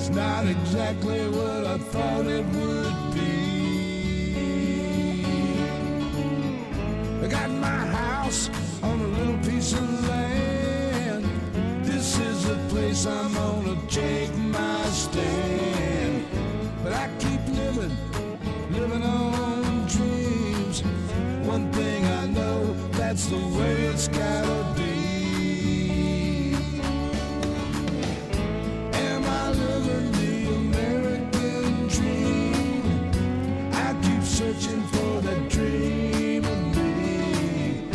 It's not exactly what I thought it would be. I got my house on a little piece of land. This is the place I'm gonna take my stand. But I keep living on dreams. One thing I know, that's the way it's gotta be. Am I living the American dream? I keep searching for that dream of me,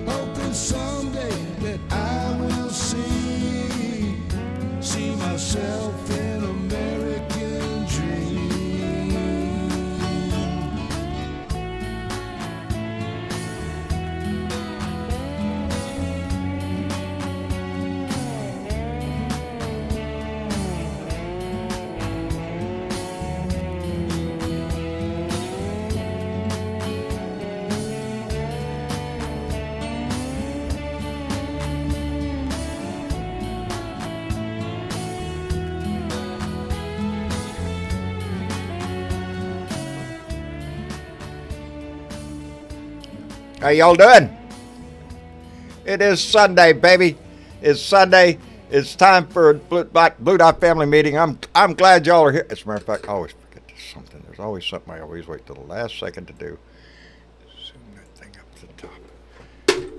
hoping someday that I will see myself in American dream. How y'all doing? It is Sunday, baby. It's Sunday. It's time for a Blue Dot family meeting. I'm glad y'all are here. As a matter of fact, I always forget something. There's always something I always wait till the last second to do. Zoom that thing up to the top.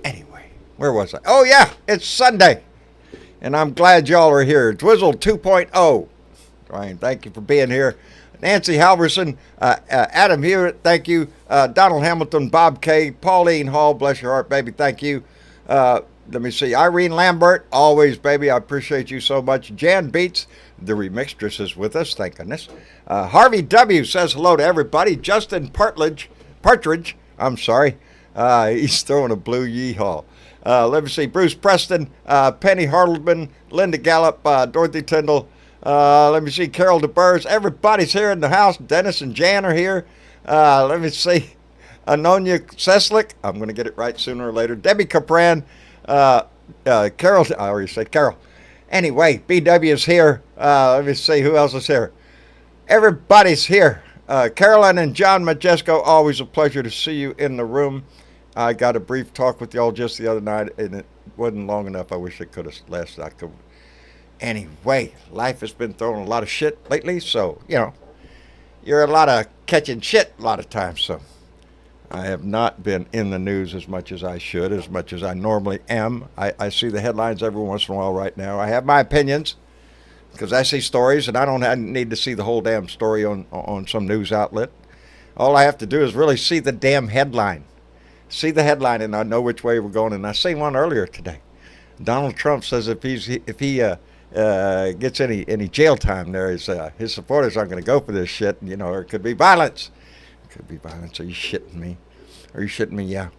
Anyway, where was I? Oh yeah, it's Sunday, and I'm glad y'all are here. Dwizzle 2.0. Ryan, thank you for being here. Nancy Halverson, Adam Hewitt, thank you. Donald Hamilton, Bob K, Pauline Hall, bless your heart, baby, thank you. Let me see, Irene Lambert, always, baby, I appreciate you so much. Jan Beats, the remixtress, is with us, thank goodness. Harvey W. says hello to everybody. Justin Partridge, I'm sorry, he's throwing a blue yeehaw. Let me see, Bruce Preston, Penny Hartleman, Linda Gallup, Dorothy Tyndall. Let me see, Carol DeBurs. Everybody's here in the house. Dennis and Jan are here. Let me see, Anonia Seslick. I'm going to get it right sooner or later. Debbie Capran. Carol. I already said Carol. Anyway, BW is here. Let me see, who else is here? Everybody's here. Caroline and John Majesco, always a pleasure to see you in the room. I got a brief talk with y'all just the other night, and it wasn't long enough. I wish it could have lasted. Anyway, life has been throwing a lot of shit lately, so, you know, you're a lot of catching shit a lot of times, so I have not been in the news as much as I should, as much as I normally am. I see the headlines every once in a while right now. I have my opinions, because I see stories, and I don't need to see the whole damn story on some news outlet. All I have to do is really see the damn headline. See the headline, and I know which way we're going, and I seen one earlier today. Donald Trump says if he gets any jail time there, his supporters aren't going to go for this shit. You know, there could be violence. Could be violence. Are you shitting me? Are you shitting me? Yeah.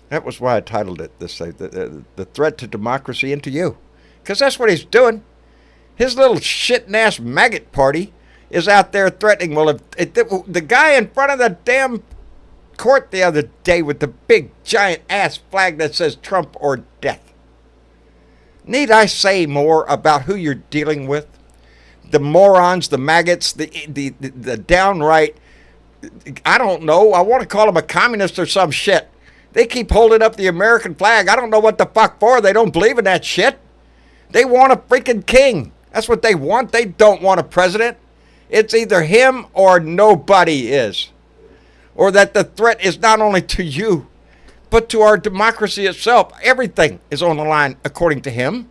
That was why I titled it this way, the threat to democracy and to you. Because that's what he's doing. His little shitting ass maggot party is out there threatening. Well, if the guy in front of the damn court the other day with the big giant ass flag that says Trump or death. Need I say more about who you're dealing with? The morons, the maggots, the downright, I don't know, I want to call them a communist or some shit. They keep holding up the American flag. I don't know what the fuck for. They don't believe in that shit. They want a freaking king. That's what they want. They don't want a president. It's either him or nobody is. Or that the threat is not only to you, but to our democracy itself. Everything is on the line, according to him.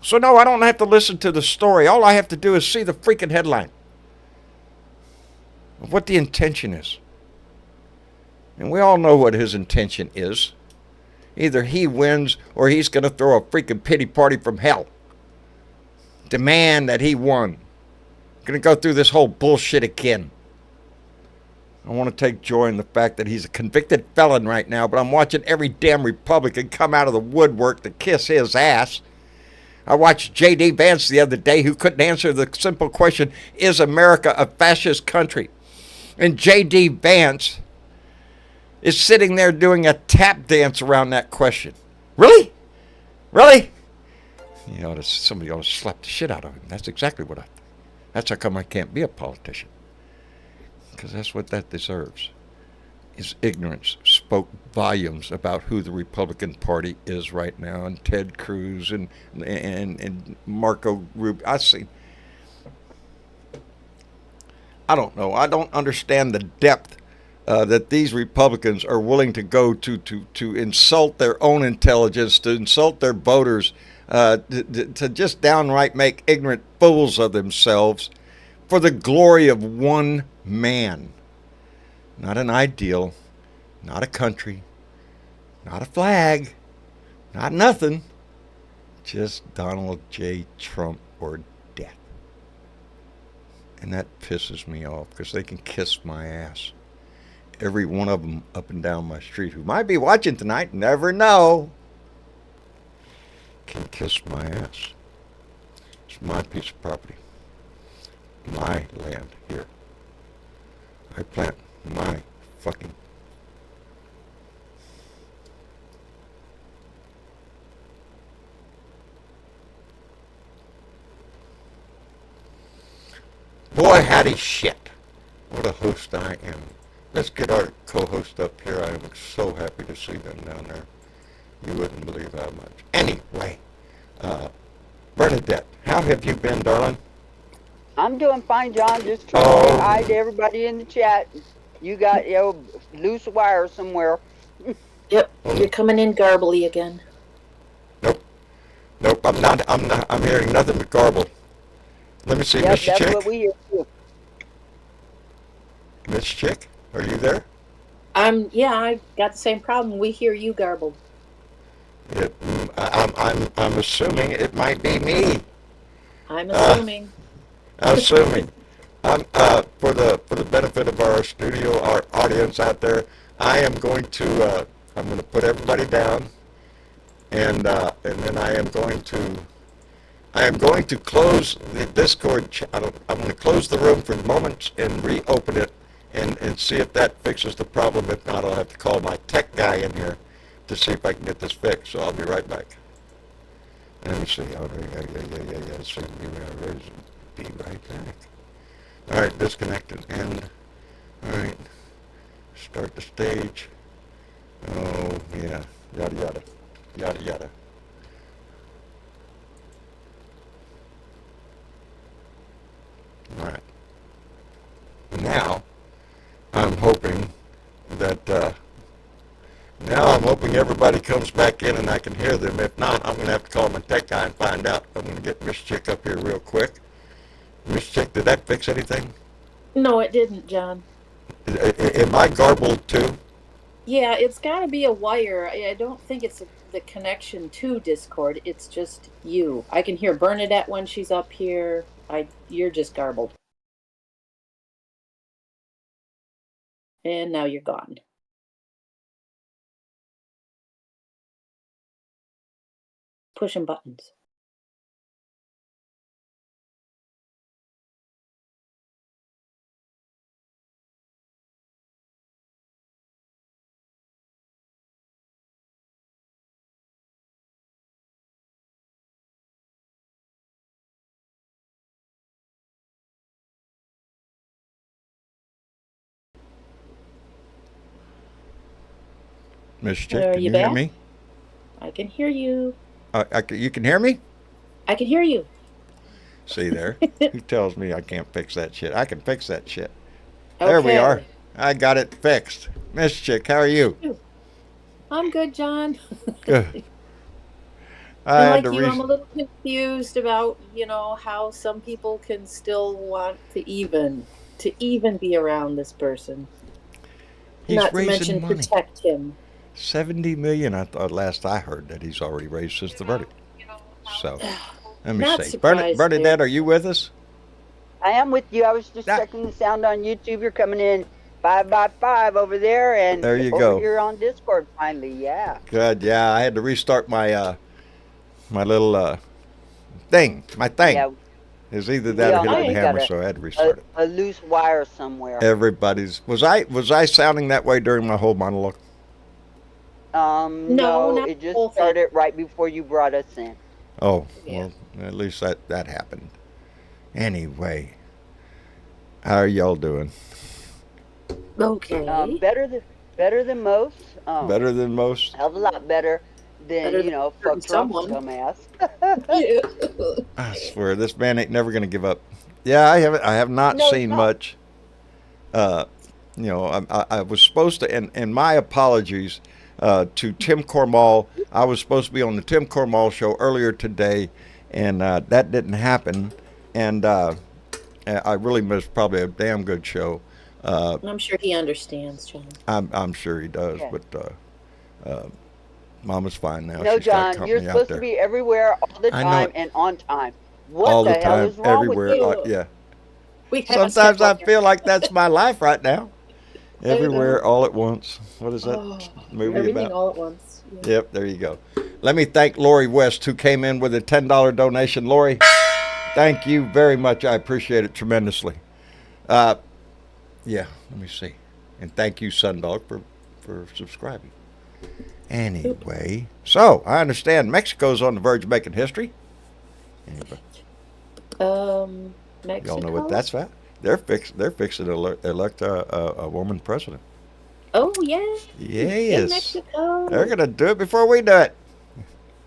So no, I don't have to listen to the story. All I have to do is see the freaking headline of what the intention is. And we all know what his intention is. Either he wins or he's going to throw a freaking pity party from hell. Demand that he won. Going to go through this whole bullshit again. I want to take joy in the fact that he's a convicted felon right now, but I'm watching every damn Republican come out of the woodwork to kiss his ass. I watched J.D. Vance the other day, who couldn't answer the simple question, is America a fascist country? And J.D. Vance is sitting there doing a tap dance around that question. Really? Really? Somebody ought to slap the shit out of him. That's exactly what I. That's how come I can't be a politician. Because that's what that deserves. His ignorance spoke volumes about who the Republican Party is right now, and Ted Cruz and Marco Rubio. I don't know. I don't understand the depth that these Republicans are willing to go to insult their own intelligence, to insult their voters, to just downright make ignorant fools of themselves for the glory of one man. Not an ideal, not a country, not a flag, not nothing. Just Donald J. Trump or death. And that pisses me off because they can kiss my ass. Every one of them up and down my street who might be watching tonight, never know, can kiss my ass. It's my piece of property. My land here. I plant my fucking. Boy, howdy shit. What a host I am. Let's get our co-host up here. I am so happy to see them down there. You wouldn't believe how much. Anyway, Bernadette, how have you been, darling? I'm doing fine, John. Just trying to say hi to everybody in the chat. You got loose wire somewhere. Yep, you're coming in garbly again. Nope, I'm not. I'm hearing nothing but garble. Let me see, Yep, Miss that's Chick. what we hear too. Miss Chick, are you there? Yeah, I got the same problem. We hear you garbled. I'm assuming it might be me. I'm assuming. Assuming. For the benefit of our studio, our audience out there, I'm going to put everybody down, and then I am going to close the Discord channel. I'm going to close the room for moments and reopen it and see if that fixes the problem. If not, I'll have to call my tech guy in here to see if I can get this fixed. So I'll be right back. Let me see. Yeah. So be right back. All right, disconnect and end. All right, start the stage. Oh yeah, yada. All right. Now, I'm hoping everybody comes back in and I can hear them. If not, I'm going to have to call my tech guy and find out. I'm going to get Miss Chick up here real quick. Miss Chick, did that fix anything? No, it didn't, John. Am I garbled too? Yeah, it's got to be a wire. I don't think it's the connection to Discord. It's just you. I can hear Bernadette when she's up here. You're just garbled. And now you're gone. Pushing buttons. Miss Chick, Are can you you hear back? me? I can hear you. You can hear me? I can hear you. See there? Who tells me I can't fix that shit? I can fix that shit. There we are. I got it fixed. Miss Chick, how are you? I'm good, John. Good. I'm a little confused about, how some people can still want to even be around this person. He's Not to raising mention money. protect him. 70 million, I thought last I heard that he's already raised since the verdict. So, let me Not see. surprised, Bernadette, dude. are you with us? I am with you. I was just checking the sound on YouTube. You're coming in 5x5 over there, and There you over go. here on Discord finally. Yeah. Good, yeah. I had to restart my my little thing. My thing. Yeah. It's either that or hit it with a hammer, so I had to restart it. A loose wire somewhere. Everybody's was I sounding that way during my whole monologue? No, not it the whole just thing. started right before you brought us in. Oh, Yeah. well, at least that happened. Anyway, how are y'all doing? Okay. Better than most. Better than most? Hell of a lot better than Better than hurting fuck Trump's someone. dumbass. Yeah. I swear, this man ain't never gonna give up. Yeah, I have not No, he's seen not. much. Uh, I was supposed to, and my apologies to Tim Cormall. I was supposed to be on the Tim Cormall show earlier today, and that didn't happen. And I really missed probably a damn good show. I'm sure he understands, John. I'm sure he does, Okay. but Mama's fine now. No, She's got John, you're company out supposed to there. be everywhere all the I know time it and on time. What all the the hell time, is wrong with everywhere. you? Yeah. We have a Sometimes I schedule feel like that's my life right now. here. I know. Everywhere, all at once. What is that Oh, movie everything about? all at once. Yeah. Yep, there you go. Let me thank Lori West, who came in with a $10 donation. Lori, thank you very much. I appreciate it tremendously. Uh, yeah, let me see. And thank you, Sundog, for subscribing. Anyway, so I understand Mexico's on the verge of making history. Anybody, Mexico. y'all know what that's about? They're fixing to elect a woman president. Oh yeah, in Yes, they're Mexico. gonna do it before we do it.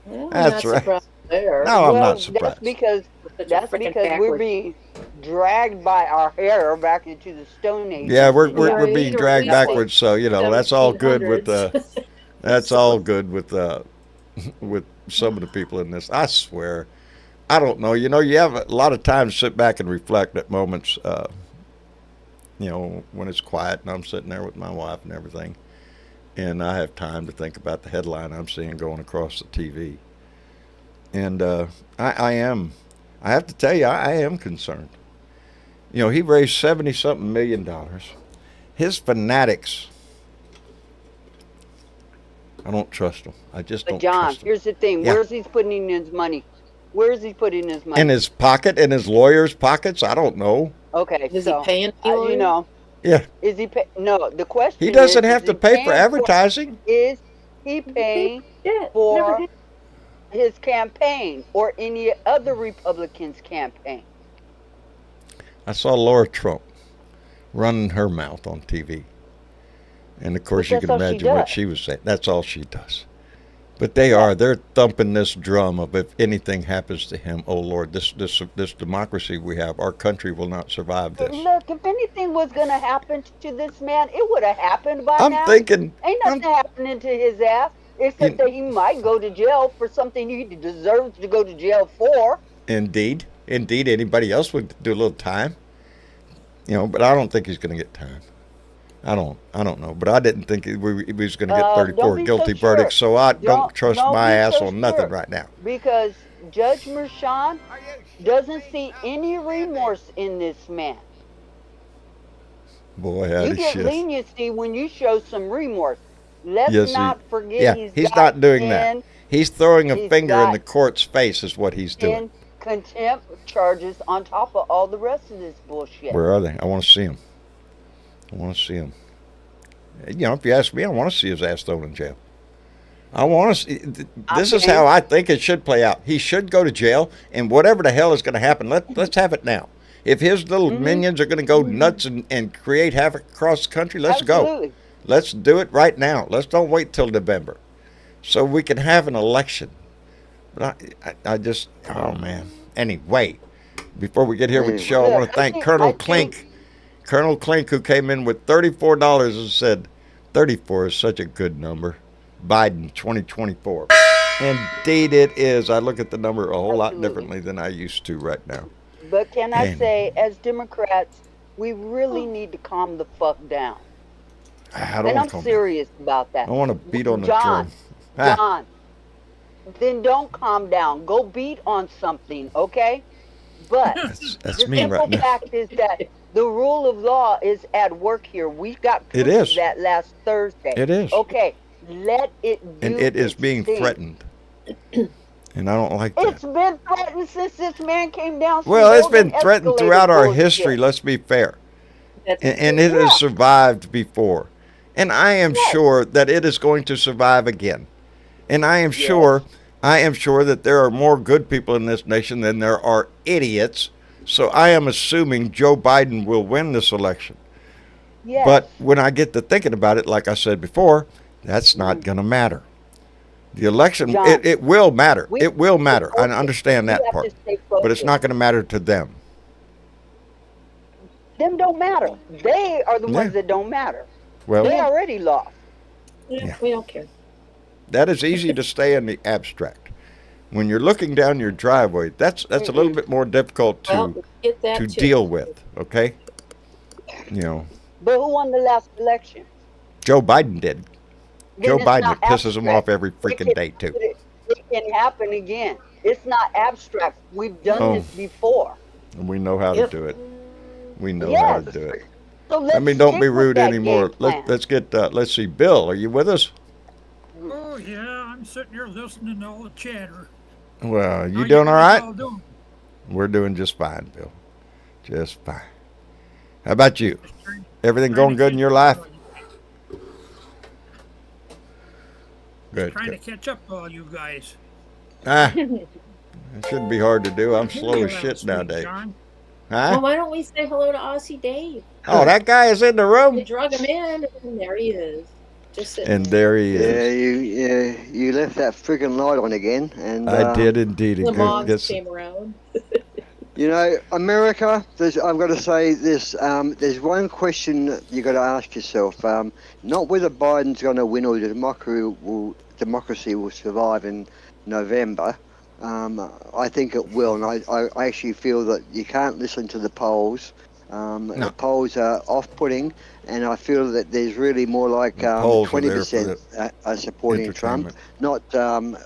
Well, I'm That's not right. surprised there. No, I'm not Well, surprised. Such a that's freaking because we're backward. being dragged by our hair back into the Stone Age. Yeah, we're and we're, now we're we being feel dragged that way. backwards, so that's all good with 1700s. that's So- all good with with some of the people in this. I swear, I don't know. You have a lot of time to sit back and reflect at moments. When it's quiet and I'm sitting there with my wife and everything, and I have time to think about the headline I'm seeing going across the TV. And I am, I have to tell you, I am concerned. He raised 70 something $1 million. His fanatics, I don't trust them. I just But don't John, trust them. here's the thing. Yeah. Where's he putting his money? Where's he putting his money? In his pocket, in his lawyer's pockets, I don't know. Okay, Is so he paying people? Yeah, is he pay? No, the question he doesn't is have he to pay paying for advertising. Is he paying Yeah, for never had- his campaign or any other Republican's campaign? I saw Laura Trump running her mouth on TV. And of course, But you that's can all she imagine what does. she was saying. That's all she does. But they're thumping this drum of if anything happens to him, oh Lord, this democracy we have, our country will not survive But this. look, if anything was going to happen to this man, it would have happened by I'm now. thinking, Ain't nothing happening to his ass except You- that he might go to jail for something he deserves to go to jail for. indeed, anybody else would do a little time, but I don't think he's going to get time. I don't know, but I didn't think he was going to get 34 don't be so guilty sure. verdicts, so I don't trust Don't my be ass so on nothing sure. right now. Because Judge Merchan doesn't see any remorse in this man. Boy, howdy You get shit. leniency when you show some remorse. Let's Yes, not forget Yeah, he's got not doing that. He's throwing a he's finger in got the court's face is what he's doing. 10 contempt charges on top of all the rest of this bullshit. Where are they? I want to see him. If you ask me, I want to see his ass thrown in jail. I want to see. This is how I think it should play out. He should go to jail, and whatever the hell is going to happen, let's have it now. If his little minions are going to go nuts and create havoc across the country, let's go. Absolutely. Let's do it right now. Let's don't wait till November, so we can have an election. But I just, oh man. Anyway, before we get here with the show, I want to thank Colonel Klink. Colonel Klink, who came in with $34 and said, 34 is such a good number. Biden 2024. Indeed it is. I look at the number a whole lot Absolutely. differently than I used to right now. But can I And- say, as Democrats, we really need to calm the fuck down. I don't And I'm want to serious about that. I want to beat on the John, drum. Ah, John, then don't calm down. Go beat on something, okay? But that's the me simple right now. fact is that the rule of law is at work here. We got proof It is. of that last Thursday. It is. Okay, let it do And it is its being thing. threatened. And I don't like that. It's been threatened since this man came down. some Well, it's golden been threatened escalator throughout our bullshit. history, let's be fair. That's And it Yeah. has survived before. And I am Yes. sure that it is going to survive again. And I am Yes. sure, I am sure that there are more good people in this nation than there are idiots. So I am assuming Joe Biden will win this election. Yes. But when I get to thinking about it, like I said before, that's not going to matter. The election, John, it will matter. we It will matter. I have to- understand we that have part. to stay But it's focused. not going to matter to them. Them don't matter. They are the Yeah. ones that don't matter. Well, They already lost. Yeah. We don't care. that is easy to stay in the abstract. When you're looking down your driveway, that's a little bit more difficult Well, get that to too. deal with, okay? You know, But who won the last election? Joe Biden did. Then Joe it's Biden not pisses him abstract. off every freaking day, too. It can happen again. It's not abstract. We've done Oh. this before. And we know how Yep. to do it. We know Yes. how to do it. So let's I mean, don't be stick with rude that anymore. game plan. Let's get, let's see. Bill, are you with us? Oh yeah, I'm sitting here listening to all the chatter. Well, How you doing all guys right? all doing? We're doing just fine, Bill. Just fine. How about you? Just trying- Everything trying going to good in catch your up life? to all you- Good. Trying to good. catch up to all you guys. Ah, it shouldn't be hard to do. I'm slow Look as at that shit sweet nowadays. John. Well, Huh? why don't we say hello to Aussie Dave? Oh, that guy is in the You room. drug him in, and there he is. Just sitting And there. there he Yeah, is. you left that friggin' light on again, and I did indeed. The It moms gets- came around. you know, America. I've got to say this. There's one question that you got to ask yourself. Not whether Biden's going to win or the democracy will survive in November. I think it will, and I actually feel that you can't listen to the polls. The polls are off-putting, and I feel that there's really more like The polls are there for 20% are supporting Trump, entertainment. not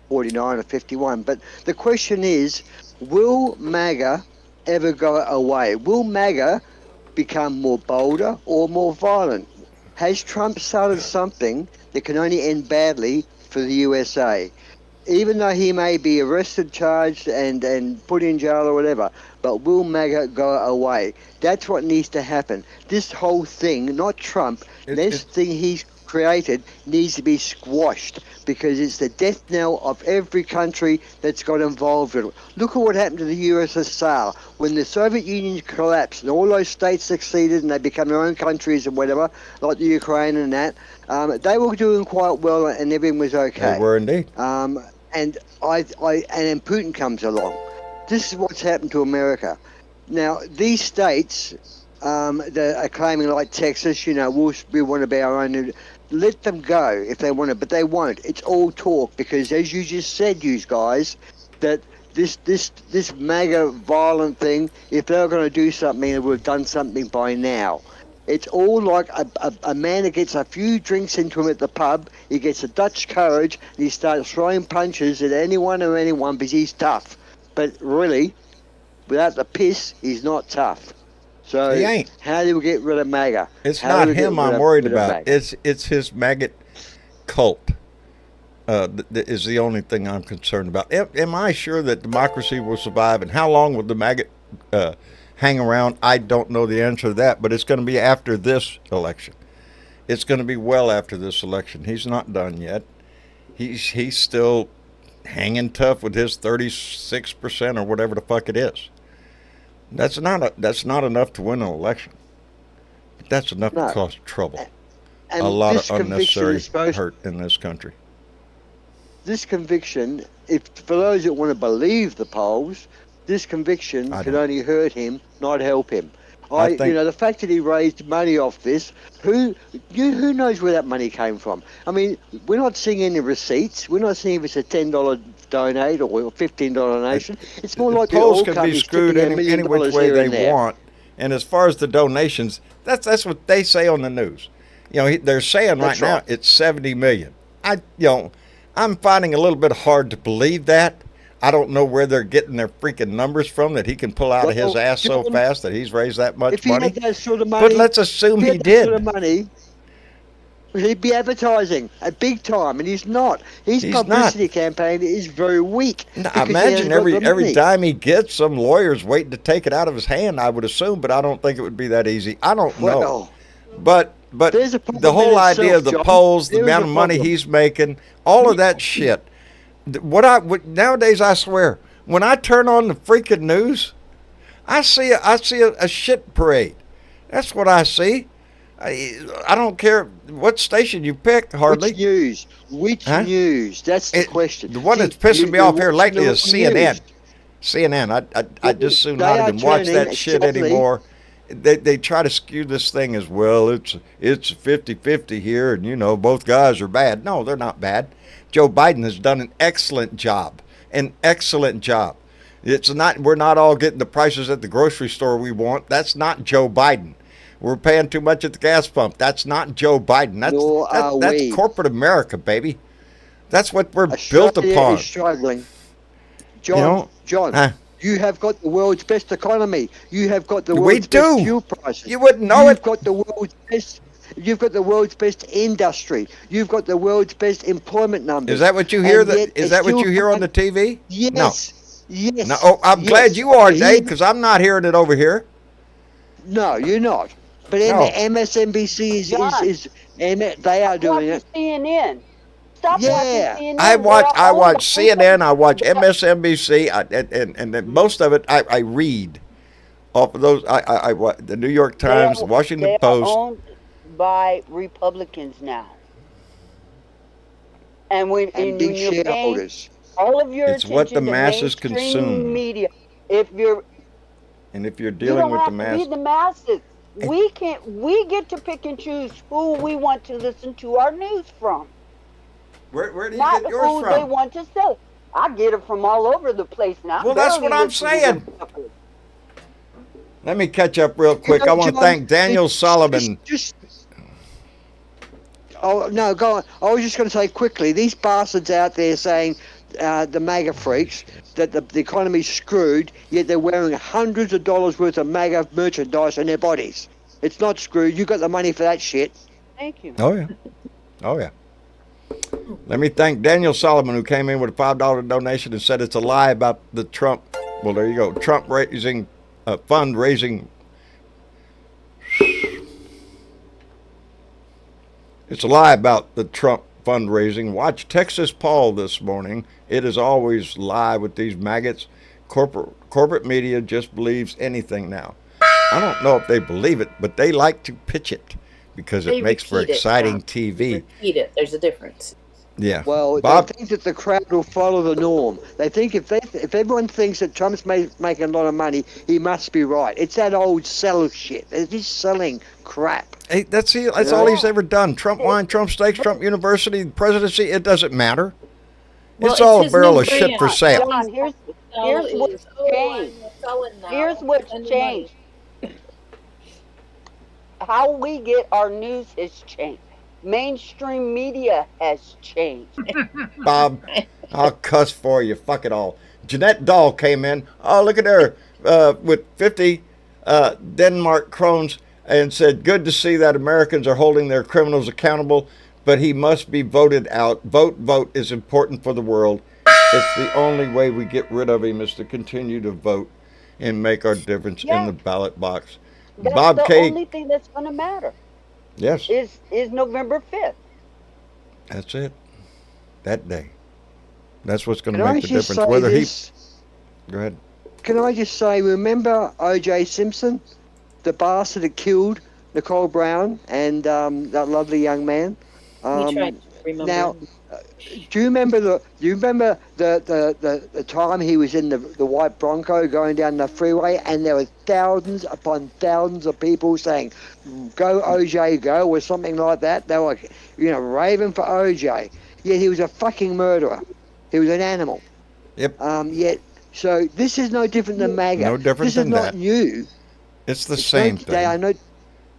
49 or 51. But the question is, will MAGA ever go away? Will MAGA become more bolder or more violent? Has Trump started something that can only end badly for the USA? Even though he may be arrested, charged, and put in jail or whatever, but will MAGA go away? That's what needs to happen. This whole thing, not Trump, this thing he's created needs to be squashed, because it's the death knell of every country that's got involved in it. Look at what happened to the USSR. When the Soviet Union collapsed and all those states succeeded and they become their own countries and whatever, like the Ukraine and that, they were doing quite well and everything was okay. They were indeed. And then Putin comes along. This is what's happened to America. Now, these states that are claiming, like Texas, we want to be our own. Let them go if they want to, but they won't. It's all talk, because as you just said, you guys, that this MAGA violent thing, if they were going to do something, they would have done something by now. It's all like a man that gets a few drinks into him at the pub, he gets a Dutch courage, and he starts throwing punches at anyone because he's tough. But really, without the piss, he's not tough. So He ain't. how do we get rid of MAGA? It's How not do we get him rid I'm of- worried rid of about. MAGA? It's his maggot cult. Is the only thing I'm concerned about. Am I sure that democracy will survive, and how long will the maggot hang around? I don't know the answer to that, but it's going to be after this election. It's going to be well after this election. He's not done yet. He's still hanging tough with his 36% or whatever the fuck it is. That's not enough to win an election. But that's enough No. to cause trouble. And A lot this of conviction unnecessary is supposed hurt in this country. This conviction, if for those that want to believe the polls, this conviction I can don't. only hurt him, not help him. I think- The fact that he raised money off this, who knows where that money came from? I mean, we're not seeing any receipts. We're not seeing if it's a $10 donate or a $15 donation. It's more like the polls oil can be companies screwed tipping $1 any million which way here they and there. want. And as far as the donations, that's what they say on the news. They're saying That's right now right. it's 70 million. I'm finding a little bit hard to believe that. I don't know where they're getting their freaking numbers from that he can pull out of his Well, ass so John, fast that he's raised that much If he money. had that sort of money, But let's assume if he had that sort of did. money, he'd be advertising at big time, and he's not. His He's publicity campaign is very weak. I because he imagine hasn't got the every money. dime he gets, some lawyer's waiting to take it out of his hand, I would assume, but I don't think it would be that easy. I don't know. Well, But there's a problem the whole in idea itself, of the John. polls, the There is amount a of money problem. he's making, all of that shit, Nowadays, I swear, when I turn on the freaking news, I see a shit parade. That's what I see. I don't care what station you pick, hardly. Which news? Which Huh? news? That's the question. The one See, that's pissing me off here watching lately the is wrong CNN. news. CNN. I just soon They not are even watch turning, that shit sadly. anymore. They try to skew this thing as well. It's 50-50 here, and both guys are bad. No, they're not bad. Joe Biden has done an excellent job. An excellent job. We're not all getting the prices at the grocery store we want. That's not Joe Biden. We're paying too much at the gas pump. That's not Joe Biden. Nor are That's we. corporate America, baby. That's what we're Australia built upon. is struggling. John, you have got the world's best economy. You have got the world's best fuel prices. You wouldn't know You've it. got the world's best. You've got the world's best industry. You've got the world's best employment numbers. Is that what you hear? And yet Is it's that what still you hear on the TV? Yes. No. Yes. No. Oh, I'm glad you are, Here- Dave, because I'm not hearing it over here. No, you're not. But in No. the MSNBC John, they are doing it. CNN. Stop Yeah. watching CNN. I They're watch all- CNN. I watch MSNBC, and then most of it I read off of those. I the New York Times, the Washington they are Post. owned by Republicans now. And when And big you're paying shareholders. all of your It's attention what the to masses mainstream consume. media, if you're And if you're you dealing don't with have the to mass, be the masses. We get to pick and choose who we want to listen to our news from. where do you Not get who yours they from? want to sell. I get it from all over the place now. Well, that's Barely what I'm listen to saying. them suckers. Let me catch up real quick. I want to John, thank Daniel Solomon. Oh no, go on. I was just going to say quickly. These bastards out there saying the MAGA freaks that the economy's screwed, yet they're wearing hundreds of dollars worth of MAGA merchandise on their bodies. It's not screwed. You got the money for that shit. Thank you. Oh yeah, oh yeah. Let me thank Daniel Solomon, who came in with a $5 donation and said it's a lie about the Trump. Well, there you go. Trump raising fundraising. It's a lie about the Trump fundraising. Watch Texas Paul this morning. It is always lie with these maggots. Corporate media just believes anything now. I don't know if they believe it, but they like to pitch it because it They makes for repeat it, exciting John. TV. Repeat it. There's a difference. Yeah. Well, Bob, they think that the crowd will follow the norm. They think if everyone thinks that Trump's making a lot of money, he must be right. It's that old sell shit. They're just selling crap. hey, that's all he's ever done. Trump wine, Trump steaks, Trump University, presidency. It doesn't matter. Well, It's all a his barrel new of shit for brand. sale. John, here's Here's what's changed. Here's what's changed. How we get our news has changed. Mainstream media has changed. Bob, I'll cuss for you. Fuck it all. Jeanette Dahl came in. Oh, look at her with 50 Denmark krones and said, good to see that Americans are holding their criminals accountable, but he must be voted out. Vote is important for the world. It's the only way we get rid of him is to continue to vote and make our difference in the ballot box. That's Bob the K. only thing that's going to matter. Yes, Is November 5th. that's it. That day. That's what's going Can to I make the just difference. say Whether this? Go ahead. Can I just say, remember O.J. Simpson, the bastard that killed Nicole Brown and that lovely young man? We tried to remember. Now, do you remember the time he was in the white Bronco going down the freeway, and there were thousands upon thousands of people saying, "Go OJ, go," or something like that. They were, raving for OJ. Yet he was a fucking murderer. He was an animal. Yep. So this is no different than MAGA. No different this than is not that. new. It's the same thing. They are no.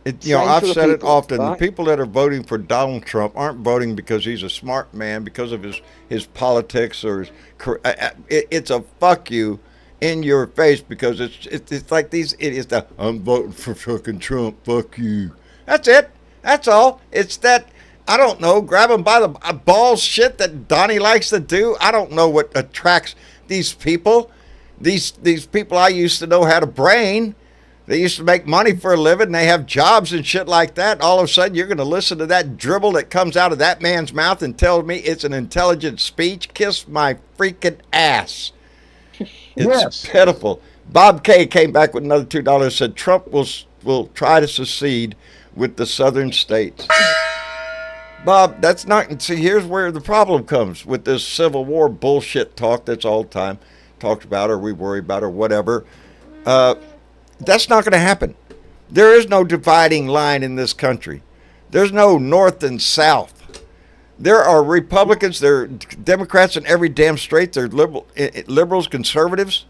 Same I've sort of said it people, often. right? The people that are voting for Donald Trump aren't voting because he's a smart man, because of his politics or his. It's a fuck you in your face because it's like these idiots that I'm voting for fucking Trump. Fuck you. That's it. That's all. It's that. I don't know. Grab him by the balls shit that Donnie likes to do. I don't know what attracts these people. These people I used to know had a brain. They used to make money for a living. They have jobs and shit like that. All of a sudden, you're going to listen to that dribble that comes out of that man's mouth and tell me it's an intelligent speech? Kiss my freaking ass. It's pitiful. Bob K came back with another $2 and said Trump will try to secede with the southern states. Bob, that's not. See, here's where the problem comes with this Civil War bullshit talk that's all the time talked about or we worry about or whatever. That's not going to happen. There is no dividing line in this country. There's no north and south. There are Republicans, there are Democrats in every damn state. There's liberals, conservatives.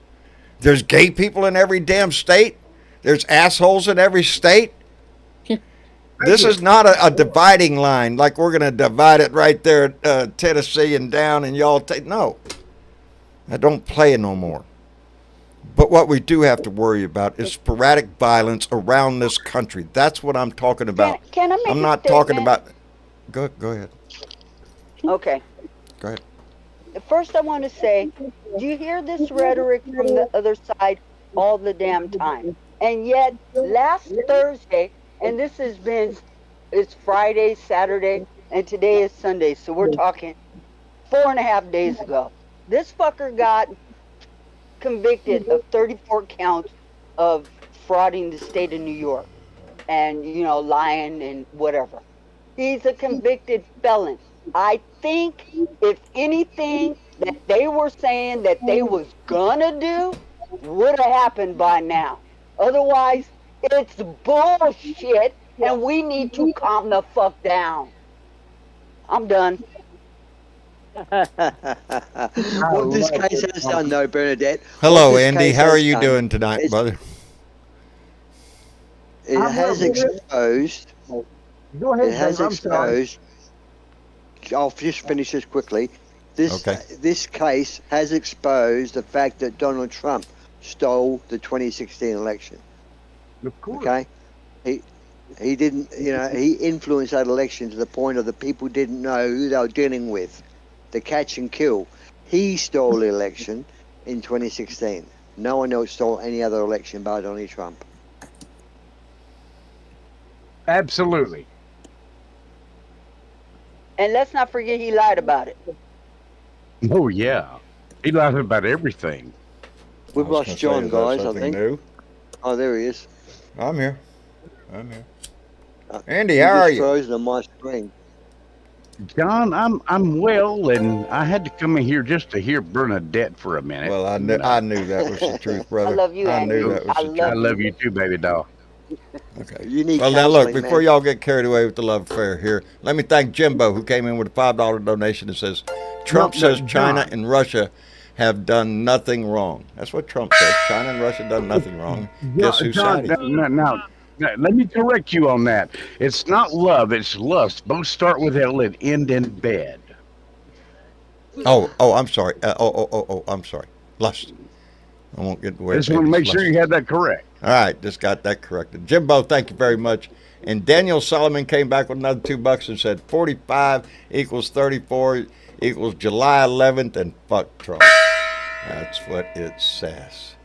There's gay people in every damn state. There's assholes in every state. This is not a dividing line like we're going to divide it right there at Tennessee and down and y'all take. No. I don't play it no more. But what we do have to worry about is sporadic violence around this country. That's what I'm talking about. Can I make I'm a not statement? talking about. Go ahead. Okay. Go ahead. First, I want to say, do you hear this rhetoric from the other side all the damn time? And yet, last Thursday, and this has been, it's Friday, Saturday, and today is Sunday, so we're talking 4.5 days ago. This fucker got convicted of 34 counts of frauding the state of New York and, you know, lying and whatever. He's a convicted felon. I think if anything that they were saying that they was gonna do would have happened by now. Otherwise, it's bullshit and we need to calm the fuck down. I'm done. What this case has done, though, Bernadette. Hello, what this Andy. case How are has you done doing tonight, is brother? It has exposed. Go ahead, It has Dave. I'm sorry. exposed. I'll just finish this quickly. This case has exposed the fact that Donald Trump stole the 2016 election. Of course. Okay, he didn't. You know, he influenced that election to the point of the people didn't know who they were dealing with. The catch and kill. He stole the election in 2016. No one else stole any other election but Donald Trump. Absolutely. And let's not forget he lied about it. Oh, yeah. He lied about everything. We've lost John, guys, I think. New? Oh, there he is. I'm here. Andy, how are He's you? frozen on my screen. John, I'm well, and I had to come in here just to hear Bernadette for a minute. Well, I knew that was the truth, brother. I love you, I knew Andy. that was I the love truth. I love you too, baby doll. Okay. You need Well, now look, counseling, before man. y'all get carried away with the love affair here, let me thank Jimbo, who came in with a $5 donation and says, Trump says China and Russia have done nothing wrong. That's what Trump says. China and Russia done nothing wrong. Guess who's John, siding? now, let me correct you on that. It's not love, it's lust. Both start with L and end in bed. Oh, I'm sorry. I'm sorry. Lust. I won't get away. I just want to make sure you had that correct. All right, just got that corrected. Jimbo, thank you very much. And Daniel Solomon came back with another $2 and said 45 equals 34 equals July 11th and fuck Trump. That's what it says.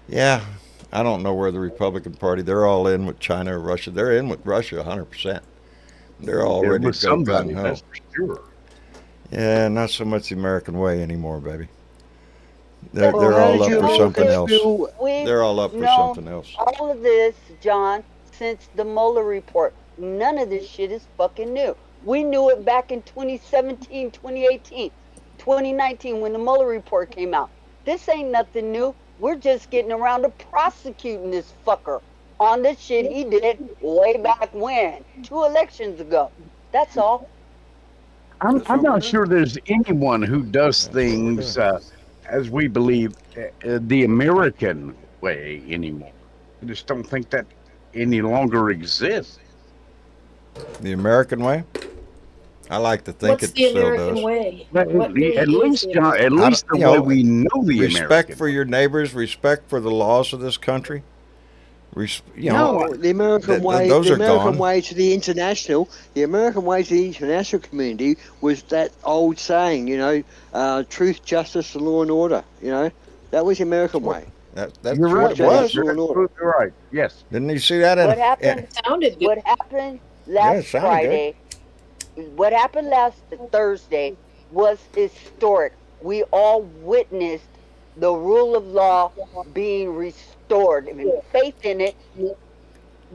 Yeah, I don't know where the Republican Party, they're all in with China or Russia. They're in with Russia 100%. They're all ready to go somebody, gung-ho. that's for sure. Yeah, not so much the American way anymore, baby. They're Well, how all did up you for all something get else. through- They're all up for No, something else. all of this, John, since the Mueller report, none of this shit is fucking new. We knew it back in 2017, 2018, 2019 when the Mueller report came out. This ain't nothing new. We're just getting around to prosecuting this fucker on the shit he did way back when, 2 elections ago. That's all. I'm not sure there's anyone who does things as we believe the American way anymore. I just don't think that any longer exists. The American way? I like to think What's it the still American does. way? But What really at is least, the John, at American way? least the You know, way we know the Respect American for way. your neighbors, respect for the laws of this country. You know, No, the American way. those The are American gone. way to the international. The American way to the international community was that old saying, you know, truth, justice, and law and order. You know, that was the American way. That's You're what right. it was. Law You're and order. absolutely right. Yes. Didn't you see that? What happened? Sounded good. What happened Yeah, last it sounded good. Friday? What happened last Thursday was historic. We all witnessed the rule of law being restored. And faith in it,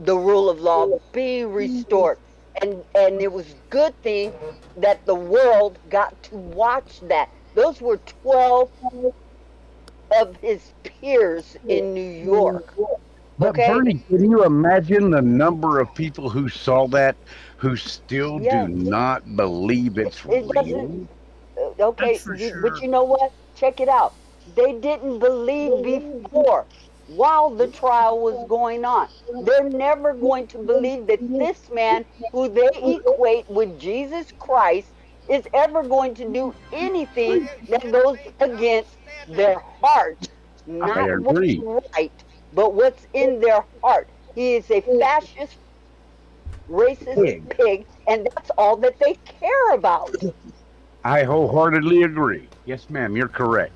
the rule of law being restored. And it was good thing that the world got to watch that. Those were 12 of his peers in New York. But Okay? Bernie, can you imagine the number of people who saw that who still do Yes. not believe it's It real? doesn't. Okay, That's for but sure. you know what? Check it out. They didn't believe before while the trial was going on. They're never going to believe that this man, who they equate with Jesus Christ, is ever going to do anything that goes against their heart. I Not what's agree. right, but what's in their heart. He is a fascist, racist Pig. pig, and that's all that they care about. I wholeheartedly agree. Yes, ma'am, you're correct.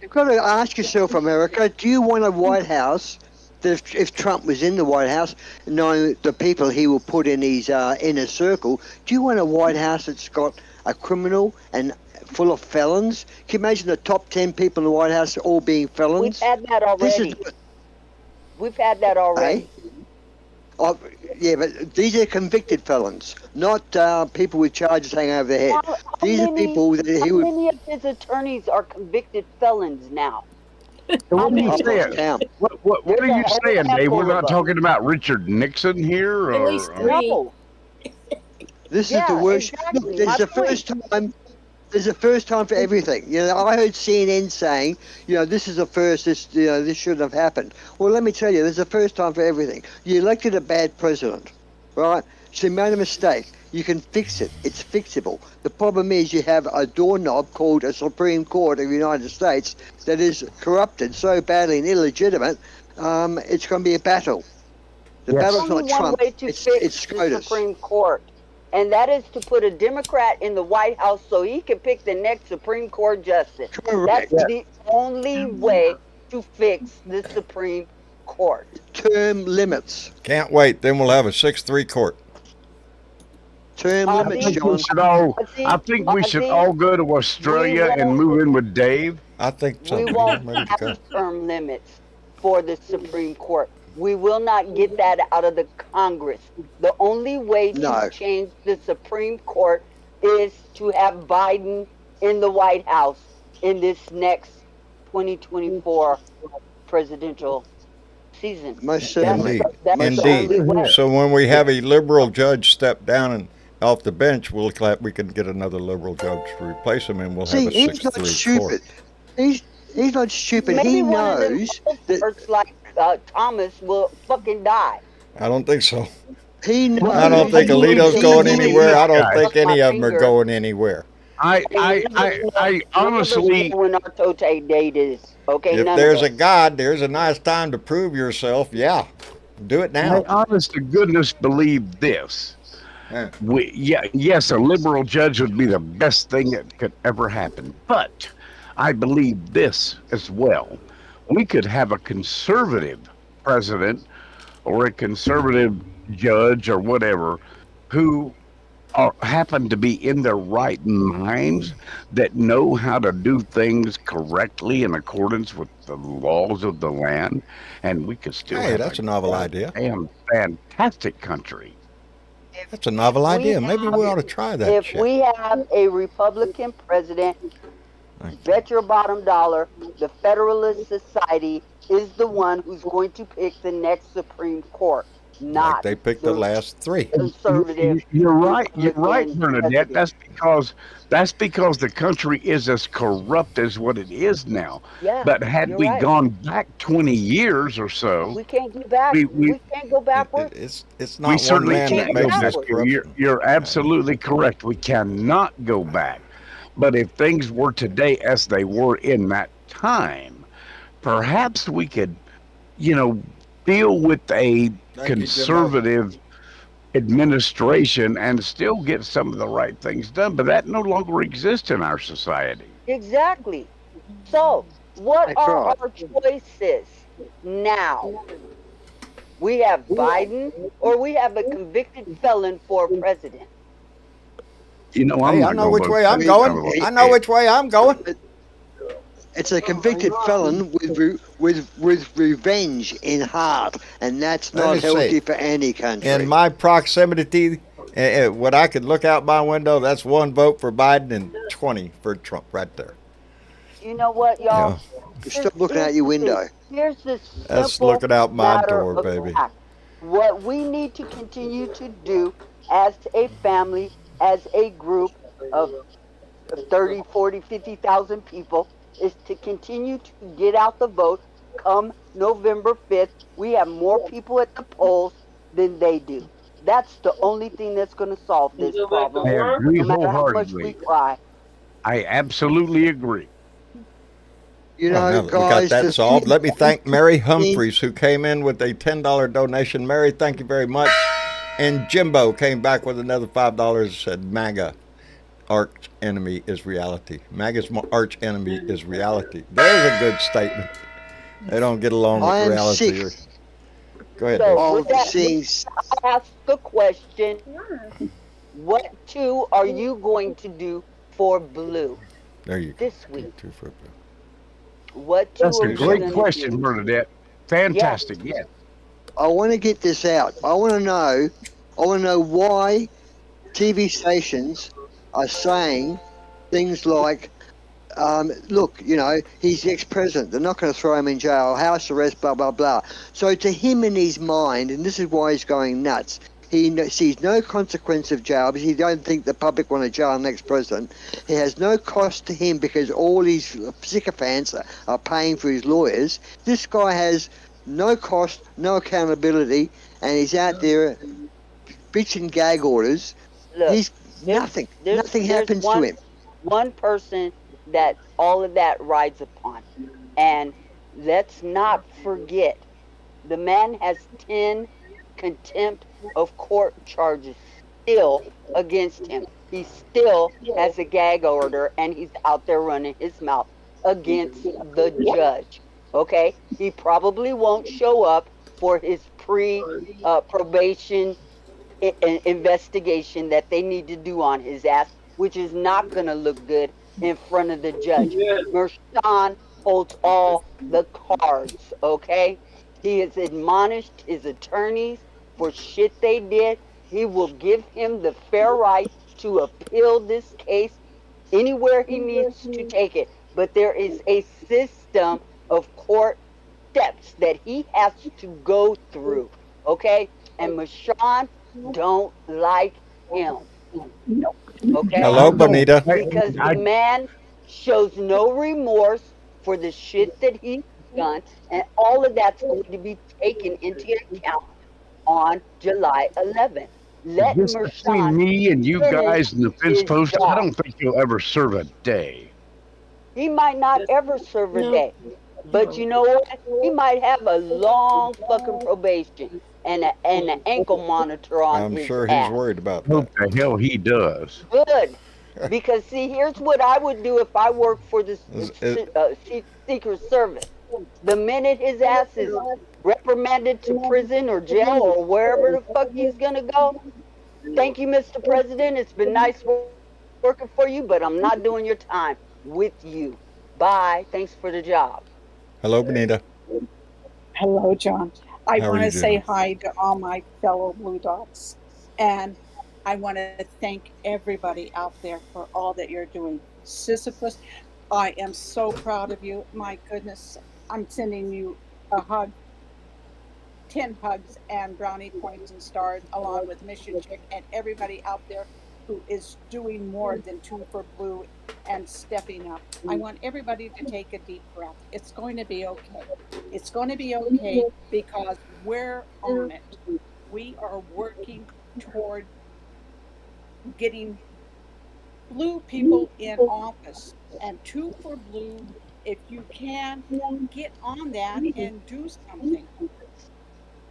You've got to ask yourself, America, do you want a White House that if Trump was in the White House, knowing the people he will put in his inner circle, do you want a White House that's got a criminal and full of felons? Can you imagine the top 10 people in the White House all being We've felons? had that This already. is, We've had that already. oh, yeah, but these are convicted felons, not people with charges hanging over their head. How These are many, people that he how would. many of his attorneys are convicted felons now? So what are you How I've lost saying? count. What There's are a you whole saying, Dave? handful We're of not them. talking about Richard Nixon here, At least or three. No. This is Yeah, the worst. exactly. Look, there's My the point. first time. There's a first time for everything. You know, I heard CNN saying, you know, this is a first. This, you know, this shouldn't have happened. Well, let me tell you, there's a first time for everything. You elected a bad president, right? She made a mistake. You can fix it. It's fixable. The problem is you have a doorknob called a Supreme Court of the United States that is corrupted so badly and illegitimate. It's going to be a battle. The Yes. battle's Only not one Trump. way to It's fix the SCOTUS. Supreme Court, and that is to put a Democrat in the White House so he can pick the next Supreme Court justice. Correct. That's the only way to fix the Supreme Court. Term limits. Can't wait. Then we'll have a 6-3 court. Term I limits, think- John. I think we should all go to Australia we and won't- move in with Dave. I think so. We I'm won't ready to go. have term limits for the Supreme Court. We will not get that out of the Congress. The only way to No. change the Supreme Court is to have Biden in the White House in this next 2024 presidential season. Most certainly. That's the Indeed. only way. So when we have a liberal judge step down and off the bench, we can get another liberal judge to replace him, and we'll See, have a he's not 6-3 court. stupid. He's not stupid. Maybe He one of them knows old that farts like Thomas will fucking die. I don't think so. he knows. I don't think I Alito's think going he's anywhere. I don't guy. think any of them My are finger. going anywhere. I honestly, when our tote date is okay. If none there's of a us. God, there's a nice time to prove yourself. Yeah, do it I now. honest to goodness believe this. Yeah. Yes, a liberal judge would be the best thing that could ever happen. But I believe this as well. We could have a conservative president or a conservative judge or whatever who happen to be in their right minds, that know how to do things correctly in accordance with the laws of the land, and we could still Hey, have that's a novel idea. damn fantastic country. That's a novel we idea. Maybe we have- ought to try that If shit. we have a Republican president, bet your bottom dollar the Federalist Society is the one who's going to pick the next Supreme Court, Like not they picked the last three. conservative. You're right. You're right, Republican Bernadette. president. That's because the country is as corrupt as what it is now. Yeah, But had you're we right. gone back 20 years or so, We can't go back. we- We can't go backwards. It's we not one certainly man can't that go makes back. this You're, corruption. you're absolutely correct. We cannot go back. But if things were today as they were in that time, perhaps we could, deal with a Thank you, conservative administration and still get some of the right things done. But that no longer exists in our society. Exactly. So What That's are right. our choices now? We have Biden or we have a convicted felon for president. You know, I'm Hey, I not know going to which vote way for I'm that It, going. kind of a I know it, which way I'm going. it's a convicted felon with revenge in heart, and that's Let me not see. healthy for any In country. my proximity, what I could look out my window, that's one vote for Biden and 20 for Trump right there. You know what, y'all? Yeah, Stop looking out Here's your the thing. window. Here's the that's simple looking out my matter door, of baby. fact. What we need to continue to do as a family, as a group of 30, 40, 50,000 people is to continue to get out the vote come November 5th. We have more people at the polls than they do. That's the only thing that's going to solve this problem, I agree no matter how much we wholeheartedly. cry. I absolutely agree. You Well, know, now that we got guys, that the thing solved, let me thank Mary is, Humphreys, who came in with a $10 donation. Mary, thank you very much. And Jimbo came back with another $5 and said, MAGA, arch enemy is reality. MAGA's arch enemy is reality. There's a good statement. They don't get along with I am sick reality. Go ahead, So, Dave. with of that, seeing. ask the question, what two are you going to do for blue There you go. this week? Two for What two That's are a we great going to question, do? Bernadette. Yeah, Fantastic. Yes. I want to get this out. I want to know. I want to know why TV stations are saying things like, look, you know, he's the ex-president. They're not going to throw him in jail, house arrest, blah, blah, blah. So to him in his mind, and this is why he's going nuts, he sees no consequence of jail because he don't think the public want to jail the next president. He has no cost to him because all his sycophants are paying for his lawyers. This guy has no cost, no accountability, and he's out there bitching gag orders. look, He's there's nothing. there's Nothing there's happens to him. one person that all of that rides upon. And let's not forget, the man has 10 contempt of court charges still against him. He still has a gag order and he's out there running his mouth against the judge. Okay? He probably won't show up for his pre probation investigation that they need to do on his ass, which is not going to look good in front of the judge. Mershon holds all the cards, okay? He has admonished his attorneys for shit they did. He will give him the fair right to appeal this case anywhere he needs to take it. But there is a system of court steps that he has to go through, okay? And Michonne don't like him. Okay? I Hello, don't. Bonita. Because the man shows no remorse for the shit that he's done, and all of that's going to be taken into account on July 11th. Let Just between Mershon me and you finish guys and the fence his post, I job. don't think you'll ever serve a day. He might not ever serve a No. day, but you know what? He might have a long fucking probation and an ankle monitor on I'm his sure he's ass. worried about Hope that. the hell he does. Good. Because see, here's what I would do if I worked for the Is- Secret Service. The minute his ass is reprimanded to prison or jail or wherever the fuck he's gonna go, thank you, Mr. President. It's been nice working for you, but I'm not doing your time with you. Bye. Thanks for the job. Hello, Bonita. Hello, John. I How are want you to say doing? hi to all my fellow Blue Dogs. And I want to thank everybody out there for all that you're doing. Sisyphus, I am so proud of you. My goodness, I'm sending you a hug, 10 hugs and brownie points and stars, along with Mission Chick and everybody out there who is doing more than two for blue and stepping up. I want everybody to take a deep breath. It's going to be okay. It's going to be okay because we're on it. We are working toward getting blue people in office, and two for blue. If you can, get on that and do something.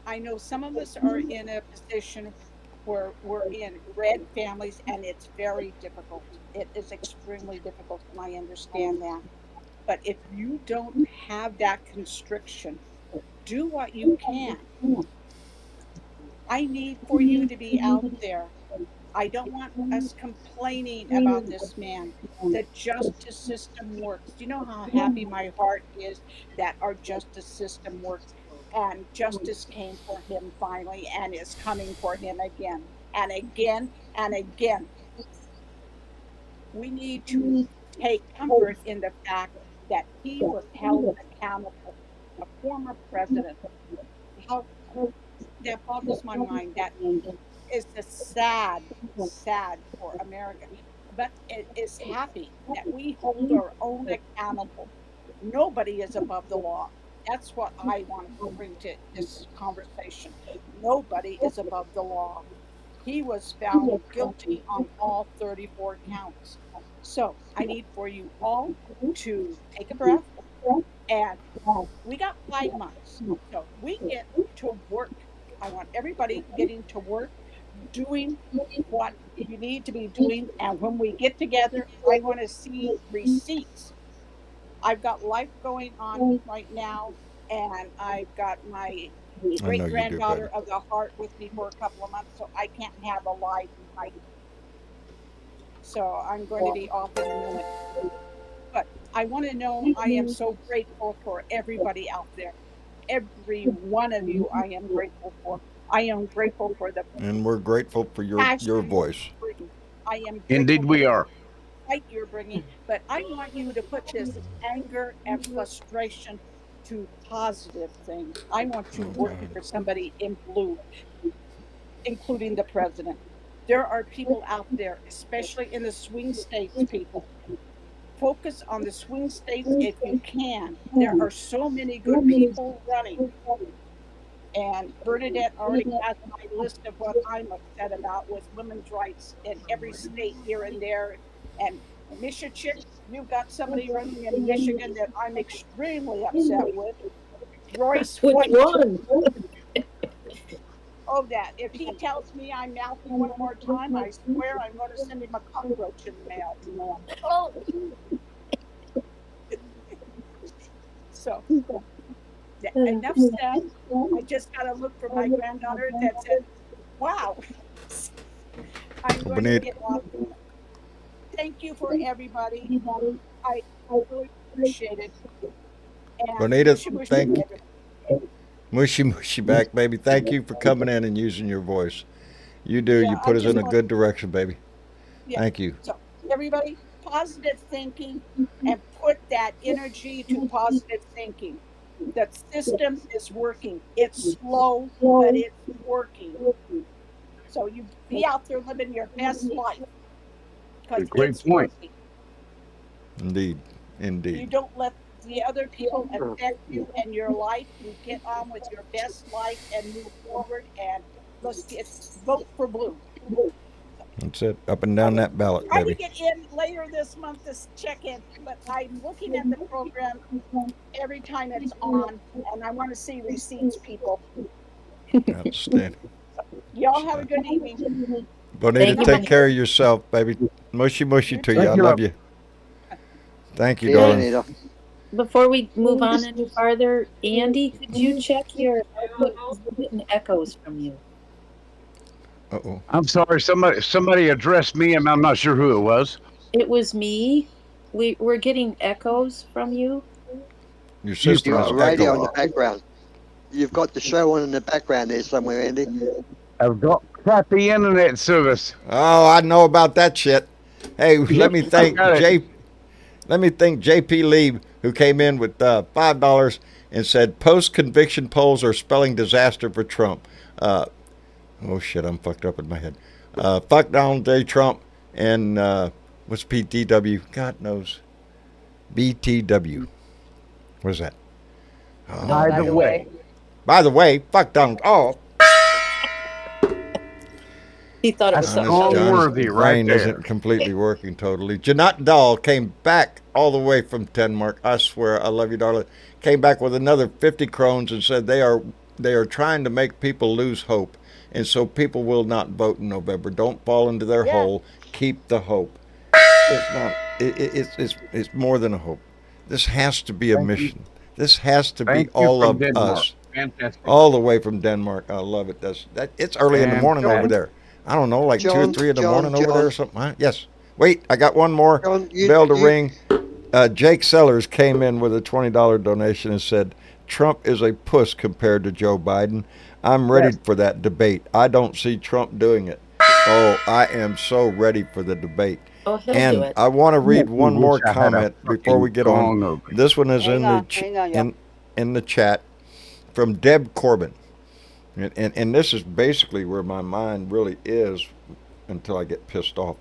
I know some of us are in a position where we're in red families and it's very difficult. It is extremely difficult, and I understand that. But if you don't have that constriction, do what you can. I need for you to be out there. I don't want us complaining about this man. The justice system works. Do you know how happy my heart is that our justice system works and justice came for him finally and is coming for him again and again and again? We need to take comfort in the fact that he was held accountable, a former president. How that boggles my mind. That is the sad for America. But it is happy that we hold our own accountable. Nobody is above the law. That's what I want to bring to this conversation. Nobody is above the law. He was found guilty on all 34 counts. So I need for you all to take a breath, and we got 5 months. So we get to work. I want everybody getting to work, doing what you need to be doing. And when we get together, I want to see receipts. I've got life going on right now, and I've got my I know great you do, baby. granddaughter of the heart with me for a couple of months, so I can't have a live night. So I'm going to be off in a minute. But I want to know I am so grateful for everybody out there. Every one of you, I am grateful for. I am grateful for the And we're grateful for your passion voice. you're bringing. I am Indeed, grateful we for are. the fight you're bringing. But I want you to put this anger and frustration to positive things. I want you working for somebody in blue, including the president. There are people out there, especially in the swing states, people. Focus on the swing states if you can. There are so many good people running. And Bernadette already has my list of what I'm upset about with women's rights in every state here and there. And Michigan, you've got somebody running in Michigan that I'm extremely upset with. Royce Which White. one? Oh, that. If he tells me I'm mouthy one more time, I swear I'm going to send him a cockroach in the mail. Oh, So, enough said. I just got to look for my granddaughter that said, wow. I'm going to Bonita, get off. Thank you for everybody. I really appreciate it. And Bonita, mushy, mushy, thank you. everybody. Mushy, mushy back, baby. Thank you for coming in and using your voice. You do. Yeah, You I put us just in a want, good direction, baby. yeah. Thank you. So, everybody, positive thinking and put that energy to positive thinking. The system is working. It's slow, but it's working. So, you be out there living your best life because Great it's point. working. Indeed. You Indeed. don't let the other people affect you and your life. You get on with your best life and move forward. And let's get vote for blue. That's it. Up and I down will that ballot, try to baby. get in later this month to check in, but I'm looking at the program every time it's on, and I want to see receipts, people. Outstanding. Y'all have a good evening. Bonita, thank you, Enough. take Bonnie. care of yourself, baby. Mushy, mushy You to you. too. I Thank you, love love. you. Thank you, See you, Hey, darling. Bonita. before we move on any farther, Andy, could you check your output? 'Cause we're getting echoes from you. Uh-oh. I'm sorry. Somebody addressed me, and I'm not sure who it was. It was me. We're getting echoes from you. Your You You system got is a probably radio in the echoing. are. background. You've got the show on in the background there somewhere, Andy. I've got crappy internet service. Oh, I know about that shit. Hey, let Yep, me I've thank got it. JP Lee, who came in with $5 and said post-conviction polls are spelling disaster for Trump. Oh shit, I'm fucked up in my head. Fuck Donald J. Trump and what's PTW? God knows. BTW. What is that? Oh, By the way, By the way, fuck Donald. Oh, He thought it was that's something all else. John's worthy right brain there. isn't completely working totally. Janat Dahl came back all the way from Denmark. I swear, I love you, darling. Came back with another 50 crones and said they are trying to make people lose hope, and so people will not vote in November. Don't fall into their Yeah. hole. Keep the hope. It's not. It's more than a hope. This has to be a Thank you. mission. This has to be Thank you all from of Denmark. us. Fantastic. All the way from Denmark. I love it. It's early in the morning over Fantastic. there. I don't know, like 2 or John, 3 in the John, morning over there or John, something. Huh? Yes. Wait, I got one more John, bell to ring. Jake Sellers came in with a $20 donation and said, Trump is a puss compared to Joe Biden. I'm ready Yes. for that debate. I don't see Trump doing it. Oh, I am so ready for the debate. Oh, he'll do And it. I want to read I one more wish I had a comment before we fucking get on. gong over here. This one is Hang on, hang on, y'all. in the chat from Deb Corbin. And this is basically where my mind really is until I get pissed off.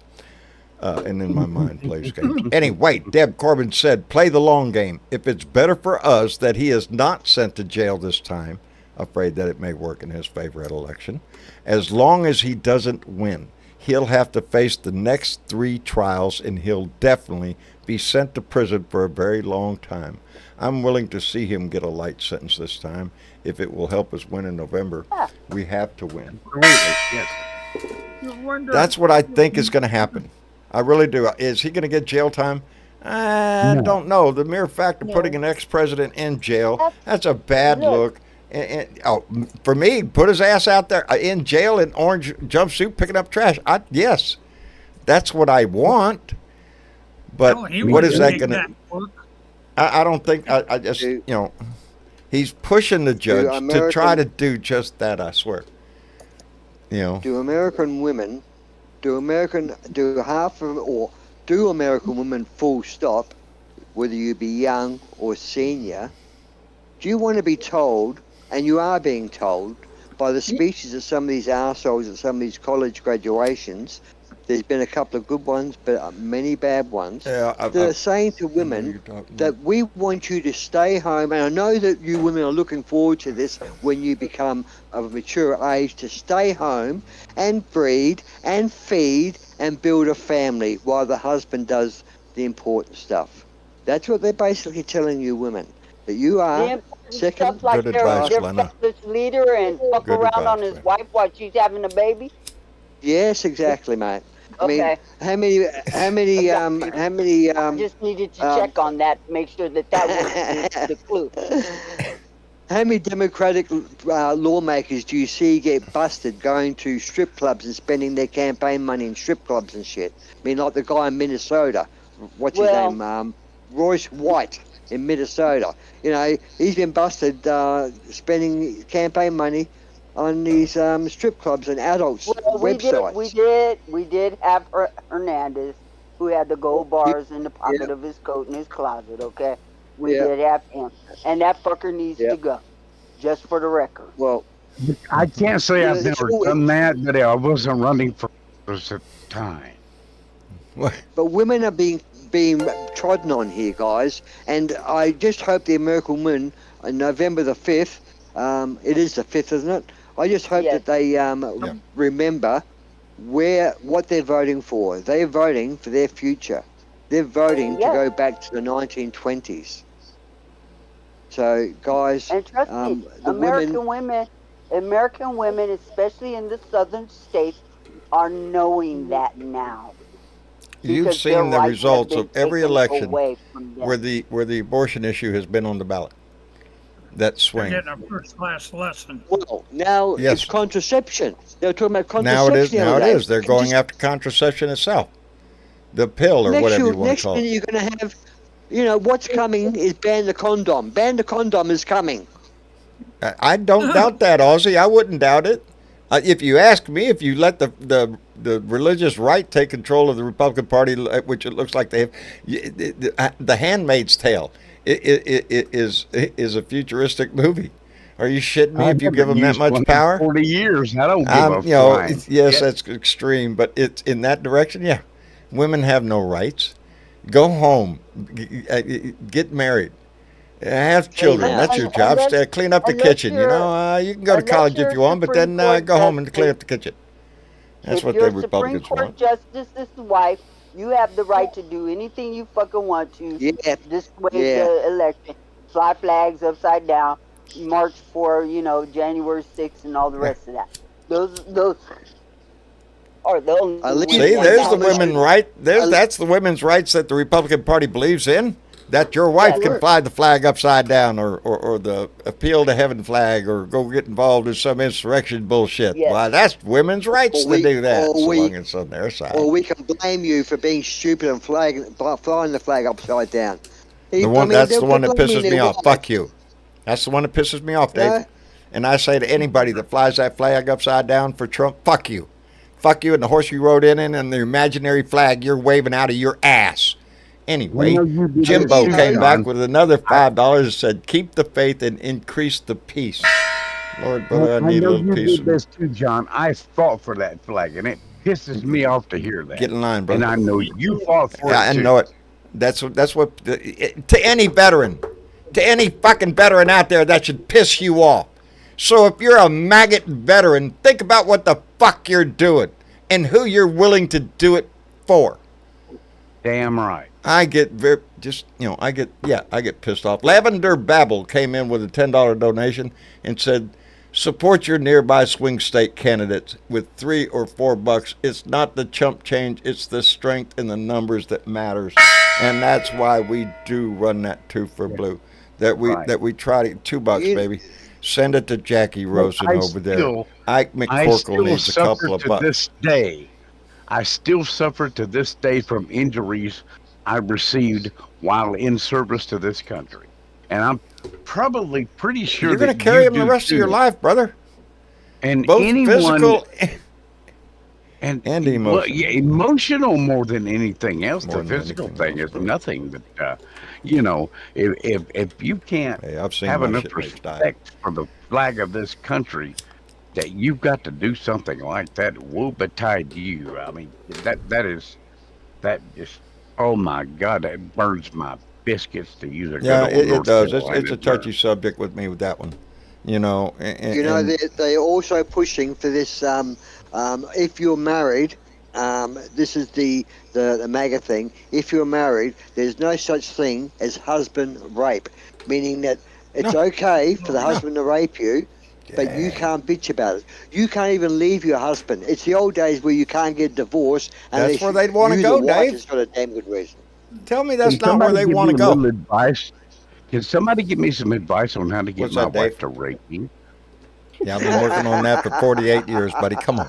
And then my mind plays games. Anyway, Deb Corbin said, play the long game. If it's better for us that he is not sent to jail this time, afraid that it may work in his favor at election, as long as he doesn't win, he'll have to face the next 3 trials and he'll definitely be sent to prison for a very long time. I'm willing to see him get a light sentence this time. If it will help us win in November, we have to win. Absolutely. Yes. You wonder. That's what I think is going to happen. I really do. Is he going to get jail time? I No. don't know. The mere fact of No. putting an ex-president in jail, That's- that's a bad look. look. For me, put his ass out there in jail in orange jumpsuit picking up trash. Yes, that's what I want. But No, he what is wouldn't that make going to... that work. I don't think... I just, he's pushing the judge to try to do just that, I swear. do American women, do American women full stop, whether you be young or senior, do you want to be told, and you are being told, by the speeches of some of these arseholes at some of these college graduations, there's been a couple of good ones, but many bad ones, they're saying to women that we want you to stay home, and I know that you women are looking forward to this when you become of a mature age, to stay home and breed and feed and build a family while the husband does the important stuff. That's what they're basically telling you women, that you The are important second stuff like Good they're advice, Lena. fearless leader and fuck Good around on advice, his man. wife while she's having a baby. Yes, exactly, mate. I mean, Okay. how many I just needed to check on that, make sure that was the clue. how many Democratic lawmakers do you see get busted going to strip clubs and spending their campaign money in strip clubs and shit? I mean, like the guy in Minnesota, what's his Well- name? Royce White in Minnesota. He's been busted spending campaign money on these strip clubs and adults Well, websites. we did have Hernandez, who had the gold bars in the pocket of his coat in his closet. Okay, we Yeah. did have him, and that fucker needs Yeah. to go. Just for the record. Well, I can't say I've it's never always- done that, but I wasn't running for office at the time. But women are being trodden on here, guys, and I just hope the American women on November the 5th, it is the 5th, isn't it? I just hope Yes. that they remember what they're voting for. They're voting for their future. They're voting to Yes. go back to the 1920s. So, guys, And trust me, the American women, especially in the southern states, are knowing that now. You've Because their seen the rights have results been of every taken election away from them. where the abortion issue has been on the ballot. That They're swing. getting a first-class lesson. well, now Yes. it's contraception. They're talking about Now contraception. it is. the Now other it day. is. They're going after contraception itself, the pill or whatever you want to Next call minute it. you're going to have, what's coming is ban the condom. Ban the condom is coming. I don't doubt that, Ozzy. I wouldn't doubt it. If you ask me, if you let the religious right take control of the Republican Party, which it looks like they have, the Handmaid's Tale is a futuristic movie. Are you shitting me? If you give them that much power, 40 years, I don't give a flying. yes, that's extreme, but it's in that direction. Yeah, women have no rights. Go home, get married, have children. now. That's your job. Unless- Clean up the unless kitchen. You know, you can go to unless college you're if you want, but Supreme then Court go home and justice- clean up the kitchen. That's if what you're the a Republicans Supreme Court want. Justice's wife, you have the right to do anything you fucking want to. Yeah. Dissuade Yeah. the election, fly flags upside down, march for January 6th and all the rest of that. Those are the only. I leave- See, ones there's that the matter. women right. That's the women's rights that the Republican Party believes in. that your wife Yes. can fly the flag upside down, or the appeal to heaven flag, or go get involved in some insurrection bullshit. Yes. Why, that's women's rights Or to do that, or so we, long as it's on their side. or we can blame you for being stupid and flying the flag upside down. That's the one that they're blaming pisses me their off. wife, Fuck you. That's the one that pisses me off, you Dave. know? And I say to anybody that flies that flag upside down for Trump, fuck you. Fuck you and the horse you rode in and the imaginary flag you're waving out of your ass. Anyway, You did Jimbo this, came back John. with another $5 and said, keep the faith and increase the peace. Lord, brother, I I need a know little you peace. did this too, John. I fought for that flag, and it pisses me off to hear that. Get in line, And brother. I know you fought for Yeah, it I too. know it. That's what to any veteran, to any fucking veteran out there, that should piss you off. So if you're a maggot veteran, think about what the fuck you're doing and who you're willing to do it for. Damn right. I get I get pissed off. Lavender Babel came in with a $10 donation and said, support your nearby swing state candidates with $3 or $4. It's not the chump change, it's the strength in the numbers that matters. And that's why we do run that 2 for blue. That we try to $2, You- baby. Send it to Jackie Rosen over there. Ike I McCorkle still needs a suffer couple of to bucks. this day. I still suffer to this day from injuries I received while in service to this country, and I'm probably pretty sure You're going that to carry you them the do rest of your too. life, brother. And Both anyone, physical and and emotional. Well, yeah, emotional more than anything else. More The than physical anything thing else, is brother. nothing. But if you can't Hey, I've seen have my enough shitmates die. respect for the flag of this country, that you've got to do something like that, woe betide you. I mean, that just, oh my God, that burns my biscuits, to use a good Yeah, old it North does. Carolina It's a term. touchy subject with me with that one. You know, You know, they're also pushing for this. If you're married, this is the MAGA thing. If you're married, there's no such thing as husband rape, meaning that it's okay for the husband to rape you, but you can't bitch about it. You can't even leave your husband. It's the old days where you can't get divorced. That's where they'd wanna go, the wife Dave. has got a damn good reason. tell me that's Can not where somebody they give want to me a little go. advice? Can somebody give me some advice on how to get What's my that, wife Dave? to rape me? Yeah, I've been working on that for 48 years, buddy. Come on.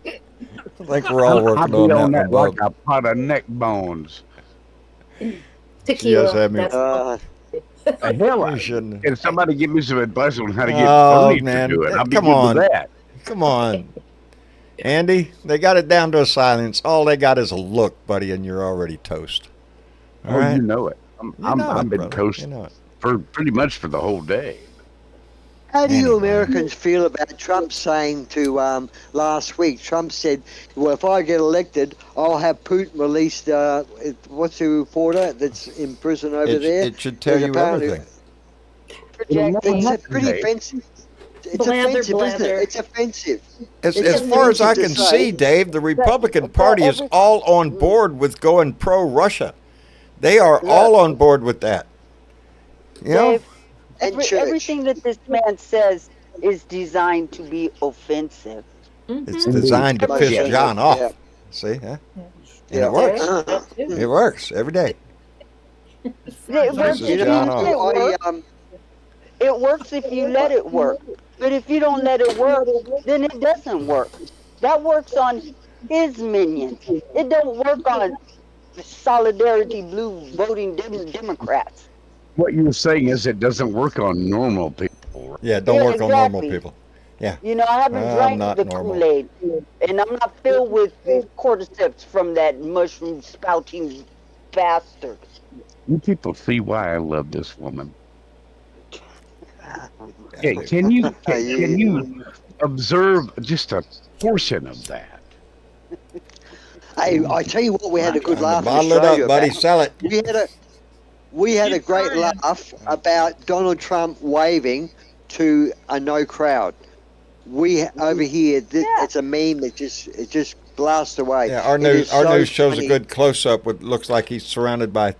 I think we're all I'll working be on on that that one, like bub. a pot of neck bones. Tequila. Yes, I mean- That's The hell, You shouldn't. can somebody give me some advice on how to get Oh, Bernie man. to do it? I'll be Come good on. with that. Come on. Andy, they got it down to a silence. All they got is a look, buddy, and you're already toast. All Oh, right? you know it. You know I've it, been brother. toast You know it. for pretty much for the whole day. How do you Anyway. Americans feel about Trump saying to last week? Trump said, "Well, if I get elected, I'll have Putin released." What's the reporter that's in prison over there? It should tell There's you apparently- everything. It's pretty Today. offensive. It's Blather, offensive, isn't blather. it? It's offensive. As It's far as I offensive can to say. see, Dave, the Republican but Party is every- all on board with going pro-Russia. They are Yeah. all on board with that. You know? Dave, And church. everything that this man says is designed to be offensive. It's Mhm. designed to Most piss certainly, John off. yeah. See, huh? And Yeah. it works. Uh-huh. It works every day. It This works is if you John let off. it work. It works if you let it work. But if you don't let it work, then it doesn't work. That works on his minions. It don't work on the Solidarity Blue voting Democrats. What you're saying is it doesn't work on normal people. Yeah, don't Yeah, work on normal exactly. people. You know, I haven't I'm drank not the normal. Kool-Aid, and I'm not filled with the cordyceps from that mushroom spouting bastard. You people see why I love this woman. Yeah, can you observe just a portion of that? Hey, I tell you what, we had a good laugh in Bottle it Australia up, buddy. about. Sell it. We had a Keep great trying. laugh about Donald Trump waving to a no crowd. We over here, it's a meme that just blasts away. Yeah, our It news is so shows funny. a good close up. With looks like he's surrounded by,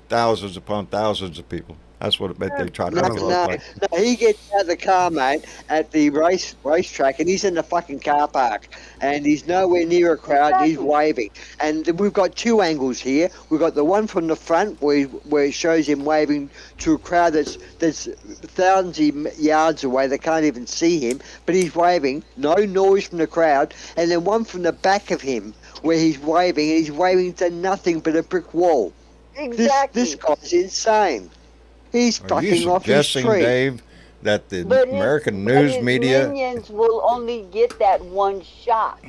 thousands upon thousands of people. That's what they try to No, make it look no, like. no. He gets out of the car, mate, at the racetrack, and he's in the fucking car park, and he's nowhere near a crowd, and he's Exactly. waving. And we've got two angles here. We've got the one from the front where it shows him waving to a crowd that's thousands of yards away. They can't even see him, but he's waving. No noise from the crowd. And then one from the back of him where he's waving, and he's waving to nothing but a brick wall. Exactly. This guy's insane. He's Are you fucking off his suggesting, tree. Dave, that the But American but news his media? minions will only get that one shot.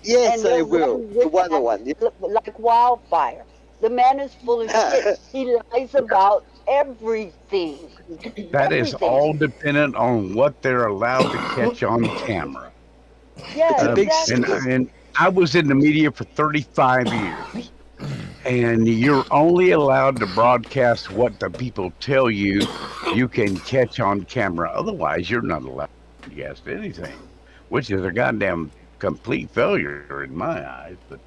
Yes, And they they'll will. run The with other that one. Yeah. like wildfire. The man is full of shit. He lies about everything. That is Everything. all dependent on what they're allowed to catch on camera. It's a Yeah, big exactly. scam. And I was in the media for 35 years. And you're only allowed to broadcast what the people tell you can catch on camera. Otherwise, you're not allowed to broadcast anything, which is a goddamn complete failure in my eyes. But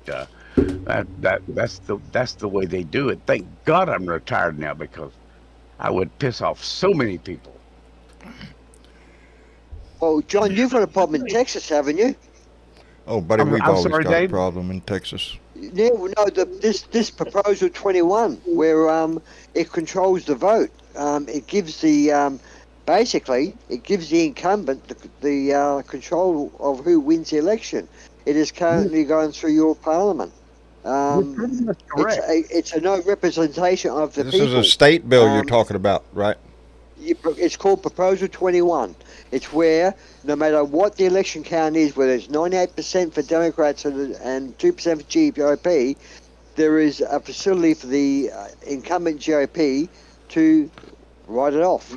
that's the way they do it. Thank God I'm retired now, because I would piss off so many people. Well, John, you've got a problem in Texas, haven't you? Oh, buddy, I'm we've always sorry, got a Dave? problem in Texas. Yeah, well, no, this proposal 21, where it controls the vote. It gives the basically it gives the incumbent the control of who wins the election. It is currently going through your parliament. You're pretty much correct. It's a no representation of the This people. is a state bill you're Um, talking about, right? It's called Proposal 21. It's where, no matter what the election count is, whether it's 98% for Democrats and 2% for GOP, there is a facility for the incumbent GOP to write it off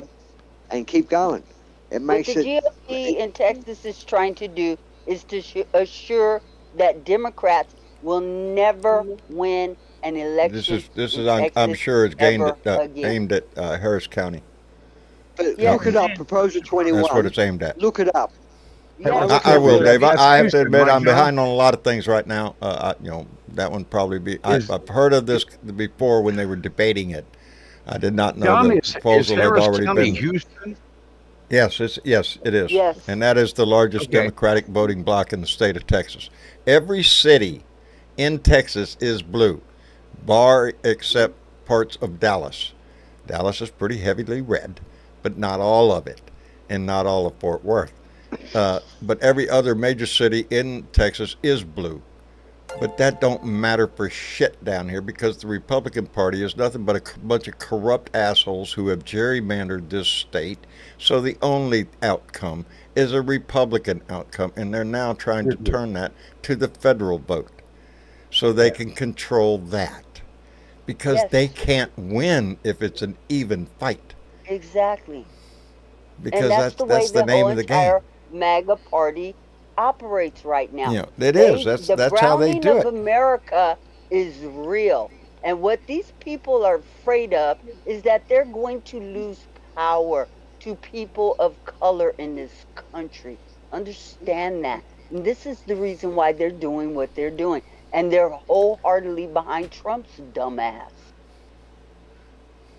and keep going. It What makes the it. GOP in Texas is trying to do is to assure that Democrats will never win an election. This is in I'm Texas sure it's ever again. aimed at Harris County. But Yes. look it up, Proposal 21. That's what it's aimed at. Look it up. Yes. I will, Dave. I have to Houston, admit right, I'm John? behind on a lot of things right now. That one probably be. I've heard of this before when they were debating it. I did not know John, the is proposal had Harris already County been. Houston? Yes, it is. Yes. And that is the largest Okay. Democratic voting bloc in the state of Texas. Every city in Texas is blue, bar except parts of Dallas. Dallas is pretty heavily red, but not all of it, and not all of Fort Worth. But every other major city in Texas is blue. But that don't matter for shit down here, because the Republican Party is nothing but a bunch of corrupt assholes who have gerrymandered this state. So the only outcome is a Republican outcome, and they're now trying to turn that to the federal vote so they can control that, because Yes. they can't win if it's an even fight, Exactly. because And that's the way the name whole of the game. entire MAGA party operates right now. Yeah, it is. That's how they do The browning it. of America is real. And what these people are afraid of is that they're going to lose power to people of color in this country. Understand that. And this is the reason why they're doing what they're doing. And they're wholeheartedly behind Trump's dumbass.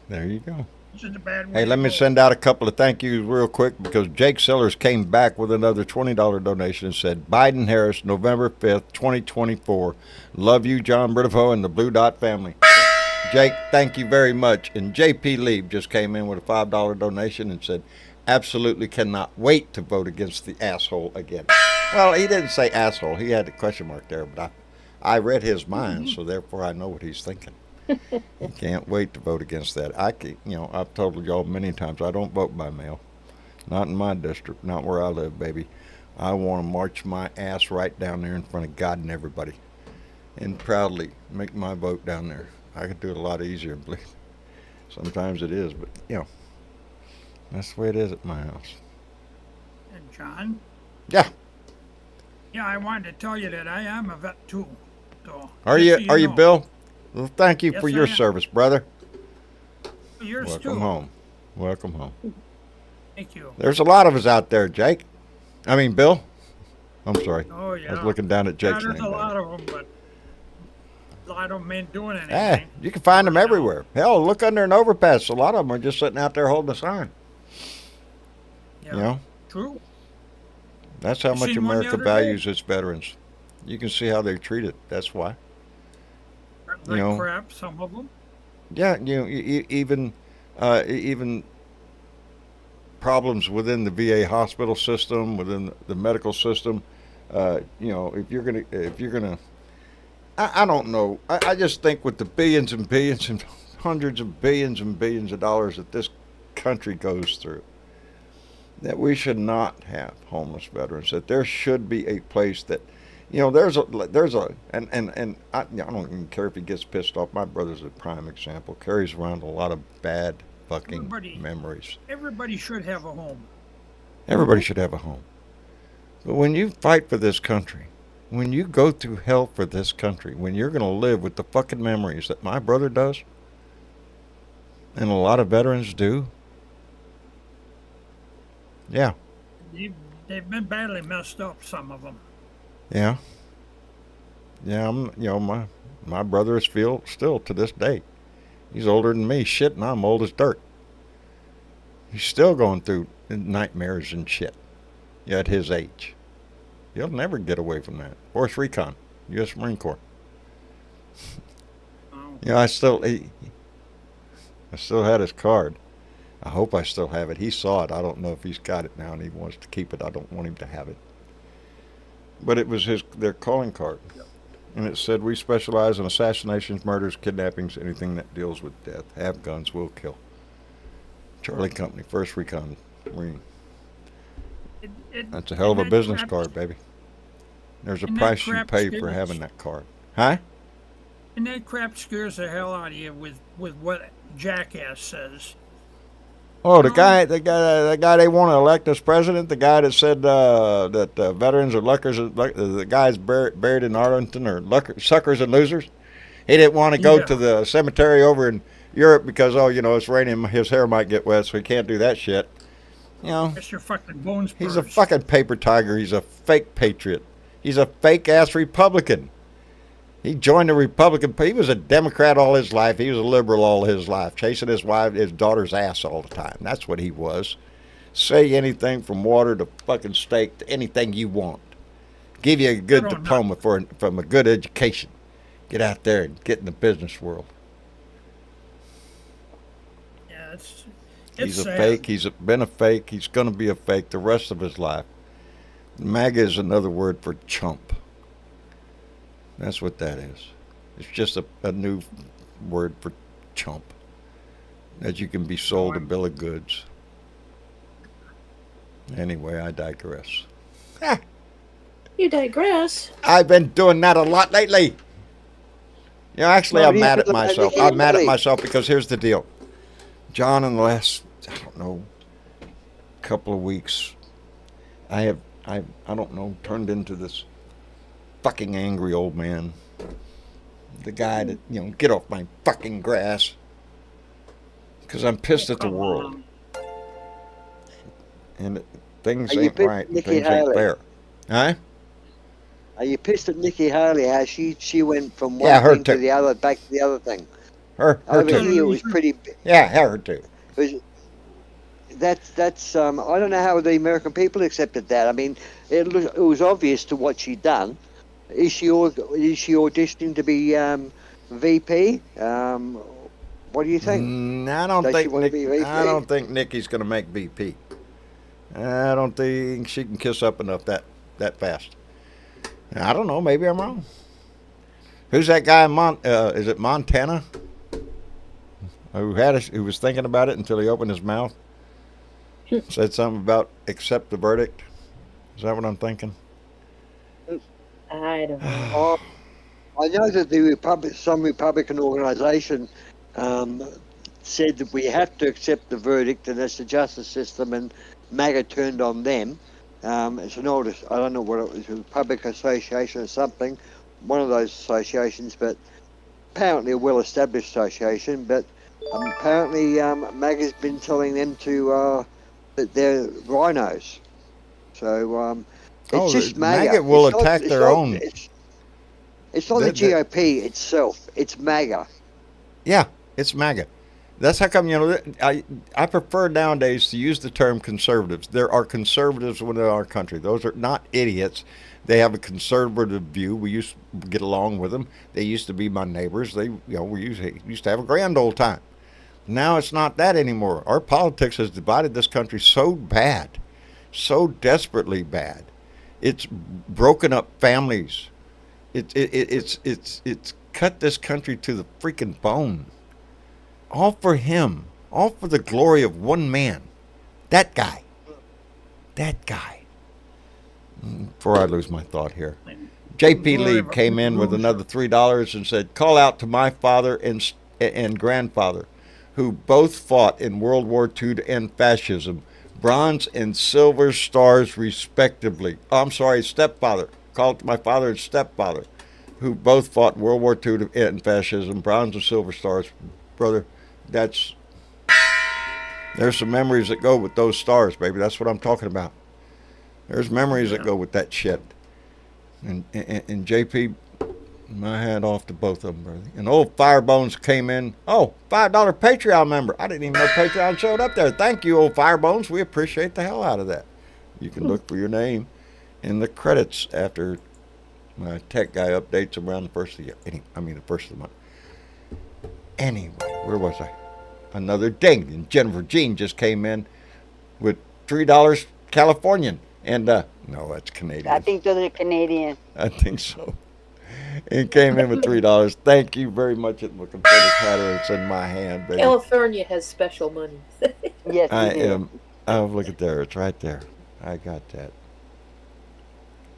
There you go. This is a bad way Hey, to let me go. send out a couple of thank yous real quick, because Jake Sellers came back with another $20 donation and said, Biden Harris, November 5th, 2024. Love you, John Bridevo and the Blue Dot family. Jake, thank you very much. And JP Lieb just came in with a $5 donation and said, absolutely cannot wait to vote against the asshole again. Well, he didn't say asshole. He had a question mark there, but I read his mind, so therefore I know what he's thinking. Can't wait to vote against that. I've told y'all many times, I don't vote by mail. Not in my district, not where I live, baby. I want to march my ass right down there in front of God and everybody, and proudly make my vote down there. I could do it a lot easier, believe me. Sometimes it is, but that's the way it is at my house. And John? Yeah. Yeah, I wanted to tell you that I am a vet too. So Are just you? so Are you, know. Bill? Well, thank you Yes, for I your am. service, brother. Yours Welcome too. home. Welcome home. Thank you. There's a lot of us out there, Jake. I mean, Bill. I'm sorry. Oh yeah. I was looking down at Yeah, Jake's there's name. a lot of them, but A lot of them ain't doing Yeah, anything. you can find them You know. everywhere. Hell, look under an overpass. A lot of them are just sitting out there holding a sign. Yeah. You know, True. that's how You much seen one the America other day? values its veterans. You can see how they're treated. That's why. Like know. crap, some of them. Yeah, even problems within the VA hospital system, within the medical system. If you're gonna, I don't know. I just think with the billions and billions and hundreds of billions and billions of dollars that this country goes through, that we should not have homeless veterans. That there should be a place that, there's a, and I don't even care if he gets pissed off. My brother's a prime example. Carries around a lot of bad fucking Everybody- memories. Everybody should have a home. Everybody should have a home. But when you fight for this country, when you go through hell for this country, when you're going to live with the fucking memories that my brother does, and a lot of veterans do, yeah, They've been badly messed up, some of them. yeah, my brother is still to this day. He's older than me, shit, and I'm old as dirt. He's still going through nightmares and shit. At his age. He'll never get away from that. Force Recon, U.S. Marine Corps. Oh. I still had his card. I hope I still have it. He saw it. I don't know if he's got it now and he wants to keep it. I don't want him to have it. But it was their calling card. And it said, we specialize in assassinations, murders, kidnappings, anything that deals with death. Have guns, will kill. Charlie Company, 1st Recon Marine. That's a hell of a business card, baby. There's a price you pay for having that card. Huh? And that crap scares the hell out of you with what Jackass says. Oh, the guy they want to elect as president, the guy that said that veterans are the guys buried in Arlington are suckers and losers. He didn't want to go to the cemetery over in Europe because, it's raining, his hair might get wet, so he can't do that shit. That's your fucking bones. He's a fucking paper tiger. He's a fake patriot. He's a fake-ass Republican. He joined the Republican. He was a Democrat all his life. He was a liberal all his life, chasing his daughter's ass all the time. That's what he was. Say anything from water to fucking steak to anything you want. Give you a good diploma from a good education. Get out there and get in the business world. Yeah, He's a sad. fake. He's been a fake. He's going to be a fake the rest of his life. MAGA is another word for chump. That's what that is. It's just a new word for chump. That you can be sold a bill of goods. Anyway, I digress. You digress. I've been doing that a lot lately. Actually, I'm mad at myself. I'm mad at myself because here's the deal. John, in the last, couple of weeks, I don't know, turned into this fucking angry old man. The guy that, get off my fucking grass. Because I'm pissed at the world. And things ain't right and things ain't fair. Huh? Are you pissed at Nikki Haley how she went from one thing to the other, back to the other thing? Her Over too. here it was pretty. Yeah, her too. That's I don't know how the American people accepted that. I mean, it was obvious to what she'd done. Is she auditioning to be VP? What do you think? I don't think Nikki's going to make VP. I don't think she can kiss up enough that fast. I don't know. Maybe I'm wrong. Who's that guy in is it Montana? Who was thinking about it until he opened his mouth? Said something about accept the verdict. Is that what I'm thinking? I don't know. I know that some Republican organisation said that we have to accept the verdict, and that's the justice system, and MAGA turned on them. It's an old, I don't know what it was, a Republic Association or something, one of those associations, but apparently a well-established association, but apparently MAGA's been telling them that they're rhinos. So it's just MAGA. MAGA will attack their own. It's not the GOP itself. It's MAGA. Yeah, it's MAGA. That's how come, I prefer nowadays to use the term conservatives. There are conservatives within our country. Those are not idiots. They have a conservative view. We used to get along with them. They used to be my neighbors. We used to have a grand old time. Now it's not that anymore. Our politics has divided this country so bad, so desperately bad. It's broken up families. It's cut this country to the freaking bone. All for him. All for the glory of one man. That guy. That guy. Before I lose my thought here. J.P. Lee came in with another $3 and said, call out to my father and grandfather, who both fought in World War II to end fascism. Bronze and silver stars, respectively. Oh, I'm sorry, stepfather. Call it to my father and stepfather, who both fought in World War II to end fascism. Bronze and silver stars. Brother, there's some memories that go with those stars, baby. That's what I'm talking about. There's memories that go with that shit. And JP, my hat off to both of them, brother. And old Firebones came in. Oh, $5 Patreon member. I didn't even know Patreon showed up there. Thank you, old Firebones. We appreciate the hell out of that. You can look for your name in the credits after my tech guy updates around the first of the year. The first of the month. Anyway, where was I? Another ding. And Jennifer Jean just came in with $3 Californian. And, no, that's Canadian. I think those are Canadian. I think so. And came in with $3. Thank you very much. I'm looking for the pattern. It's in my hand, baby. California has special money. Yes, I am. Oh, look at there. It's right there. I got that.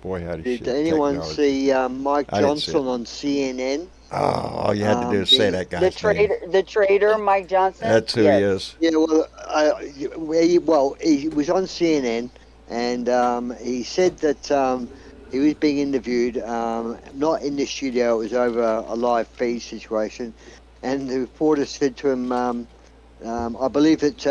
Boy, how did Did anyone see Mike Johnson on CNN? Oh, all you had to do is say that guy's name. The traitor, Mike Johnson. That's who he is. Yeah, well, he was on CNN, and he said that he was being interviewed, not in the studio. It was over a live feed situation, and the reporter said to him, "I believe that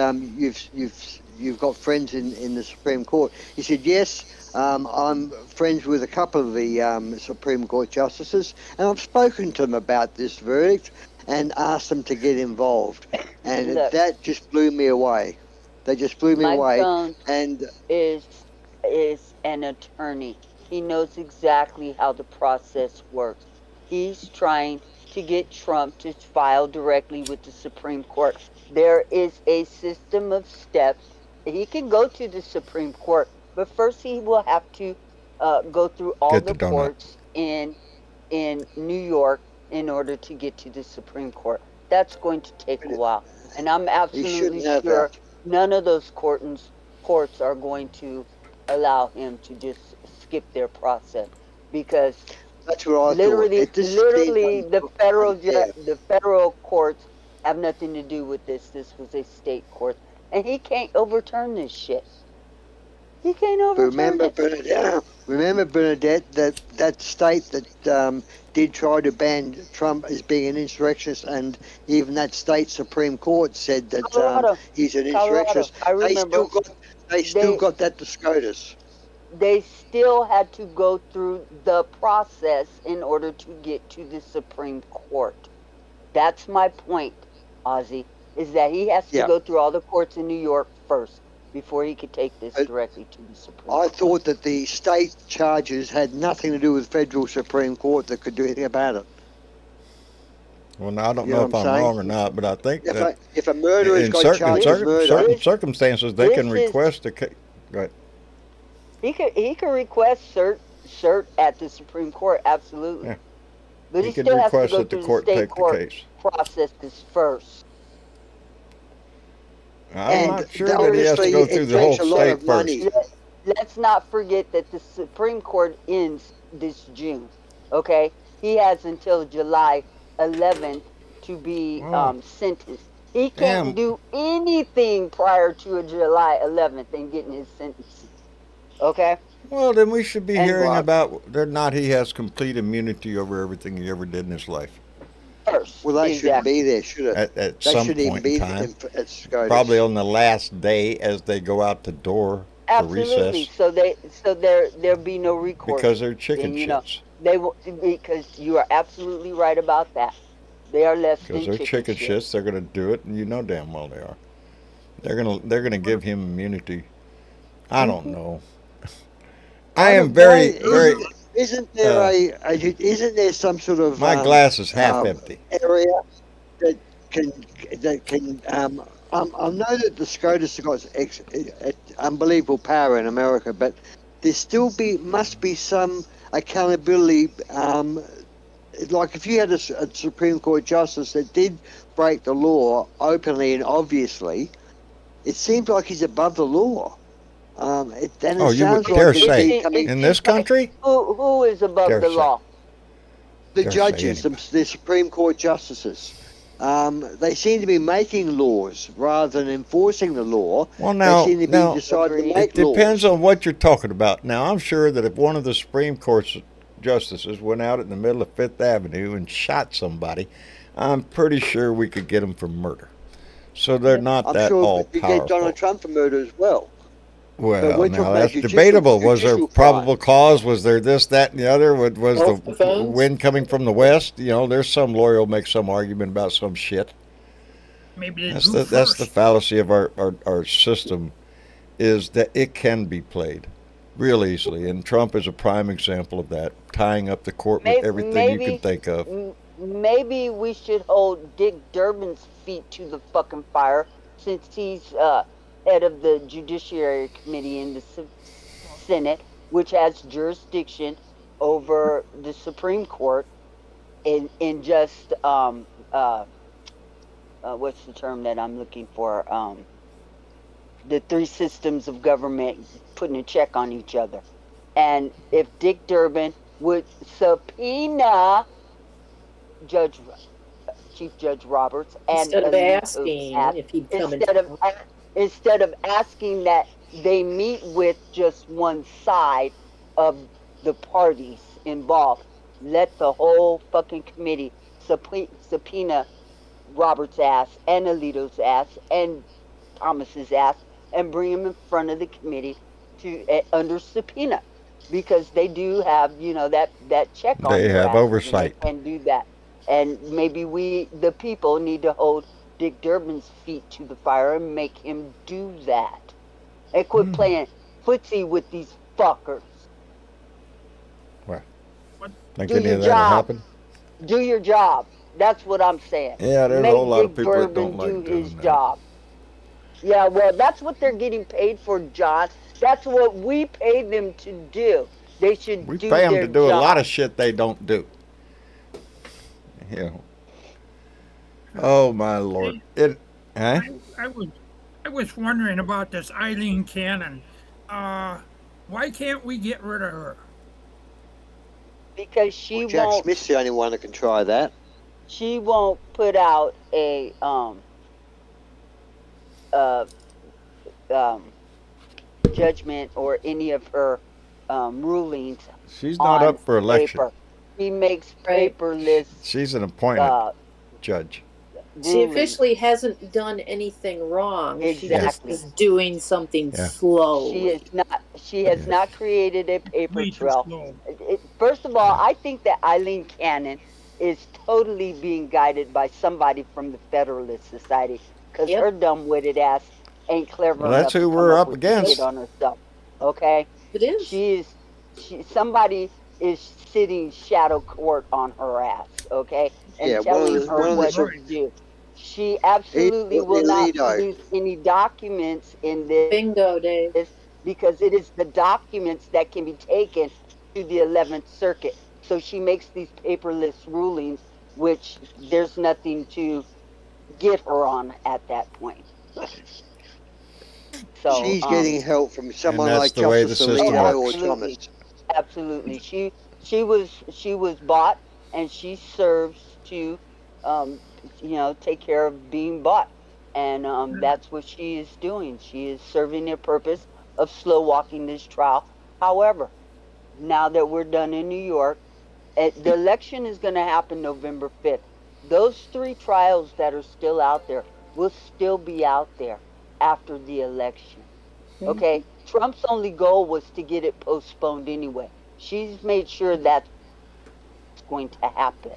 you've got friends in the Supreme Court." He said, "Yes. I'm friends with a couple of the Supreme Court justices, and I've spoken to them about this verdict and asked them to get involved." And that just blew me away. They just blew me away. Mike Jones is an attorney. He knows exactly how the process works. He's trying to get Trump to file directly with the Supreme Court. There is a system of steps. He can go to the Supreme Court, but first he will have to go through all the courts in New York in order to get to the Supreme Court. That's going to take a while. And I'm absolutely sure none of those courts are going to allow him to just skip their process, because that's what I literally thought. The federal courts have nothing to do with this. This was a state court, and he can't overturn this shit. He can't overturn it. Remember, Bernadette, that state that did try to ban Trump as being an insurrectionist, and even that state Supreme Court said that he's an insurrectionist. I remember. They still got that to SCOTUS. They still had to go through the process in order to get to the Supreme Court. That's my point, Ozzy, is that he has to go through all the courts in New York first before he could take this directly to the Supreme Court. I thought that the state charges had nothing to do with federal Supreme Court that could do anything about it. Well, now, I don't know if I'm wrong or not, but I think that if a murderer's got charged with murder, certain circumstances, they can request a case. Go ahead. He could request cert at the Supreme Court, absolutely. Yeah. But he still has to go through the state court processes first. I'm not sure that he has to go through the whole state first. Let's not forget that the Supreme Court ends this June, okay? He has until July 11th to be sentenced. He can't do anything prior to a July 11th and getting his sentence, okay? Well, then we should be hearing about whether or not he has complete immunity over everything he ever did in his life. First, well, they shouldn't be there, should it? At some point in time, probably on the last day as they go out the door for recess. Absolutely. So there'll be no recourse. Because they're chicken shits. They will, because you are absolutely right about that. They are less Because than they're chicken chicken shit. shits. They're going to do it, and you know damn well they are. They're gonna give him immunity. I don't know. I I am don't. Why very very. isn't there Uh, isn't there some sort of my glass is half empty. area that can that can I know that the SCOTUS have got unbelievable power in America, but there still must be some accountability. Like if you had a Supreme Court justice that did break the law openly and obviously, it seems like he's above the law. And Oh, it you would sounds dare like It, say indeed se- coming it in seems this like country? who is above Dare the say. law? the Dare say judges, anybody. the Supreme Court justices. They seem to be making laws rather than enforcing the law. Well, They now seem to be now deciding to Agreed. make it depends laws. on what you're talking about. Now I'm sure that if one of the Supreme Court justices went out in the middle of Fifth Avenue and shot somebody, I'm pretty sure we could get them for murder. So they're not I'm that sure all you get Donald powerful. Trump for murder as well. But Well, we're now talking about that's debatable. Was there judicial probable crimes. cause? Was there this, that, and the other? Was the Self defense. wind coming from the west? You know, there's some lawyer will make some argument about some shit. Maybe they That's drew the first. fallacy of our system is that it can be played real easily, and Trump is a prime example of that, tying up the court with everything you can Maybe, think of. maybe we should hold Dick Durbin's feet to the fucking fire since he's head of the Judiciary Committee in the Senate, which has jurisdiction over the Supreme Court in just what's the term that I'm looking for? The three systems of government putting a check on each other. And if Dick Durbin would subpoena Judge Chief Judge Roberts and Instead of Alito's asking ask, if he'd come and instead of instead of asking that they meet with just one side of the parties involved, let the whole fucking committee subpoena Roberts' ass and Alito's ass and Thomas's ass and bring him in front of the committee to under subpoena because they do have that check on They their have asses and they oversight. can do that. And maybe we the people need to hold Dick Durbin's feet to the fire and make him do that and quit playing footsie with these fuckers. Well, What? think Do any your of that'll job. happen? Do your job. That's what I'm saying. Yeah, there's a whole Make lot of Dick people that Durbin don't do like his doing that. job. Yeah, well, that's what they're getting paid for, John. That's what we pay them to do. They should We do pay them their to do a lot job. of shit they don't do. You know. Oh my lord! It, huh? I was I was wondering about this Eileen Cannon. Why can't we get rid of her? Because she Well, Jack won't Smith's the only one that can try that. put out a uh um judgment or any of her rulings She's not on up for election. paper. She makes Right. paperless She's an appointed uh judge. She rulings. officially hasn't done anything wrong. She just Exactly. is doing something Yeah. slowly. She has Yes. not created a paper Way too trail. slow. First of all, No. I think that Eileen Cannon is totally being guided by somebody from the Federalist Society because Yep. her dumb-witted ass ain't clever Well, that's enough to who come we're up with the shit against. on herself. Okay, It is. somebody is sitting shadow court on her ass. Okay, and Yeah, telling her one of the what sort- to do. She absolutely will not Alito. produce any documents in this Bingo, Dave. because it is the documents that can be taken to the 11th Circuit. So she makes these paperless rulings, which there's nothing to get her on at that point. So She's getting help from someone that's like the way the Justice system Alito or works. absolutely. Thomas. Absolutely. She was bought and she serves to take care of being bought. And that's what she is doing. She is serving a purpose of slow walking this trial. However, now that we're done in New York, the election is going to happen November 5th. Those three trials that are still out there will still be out there after the election. Okay? Trump's only goal was to get it postponed anyway. She's made sure that's going to happen.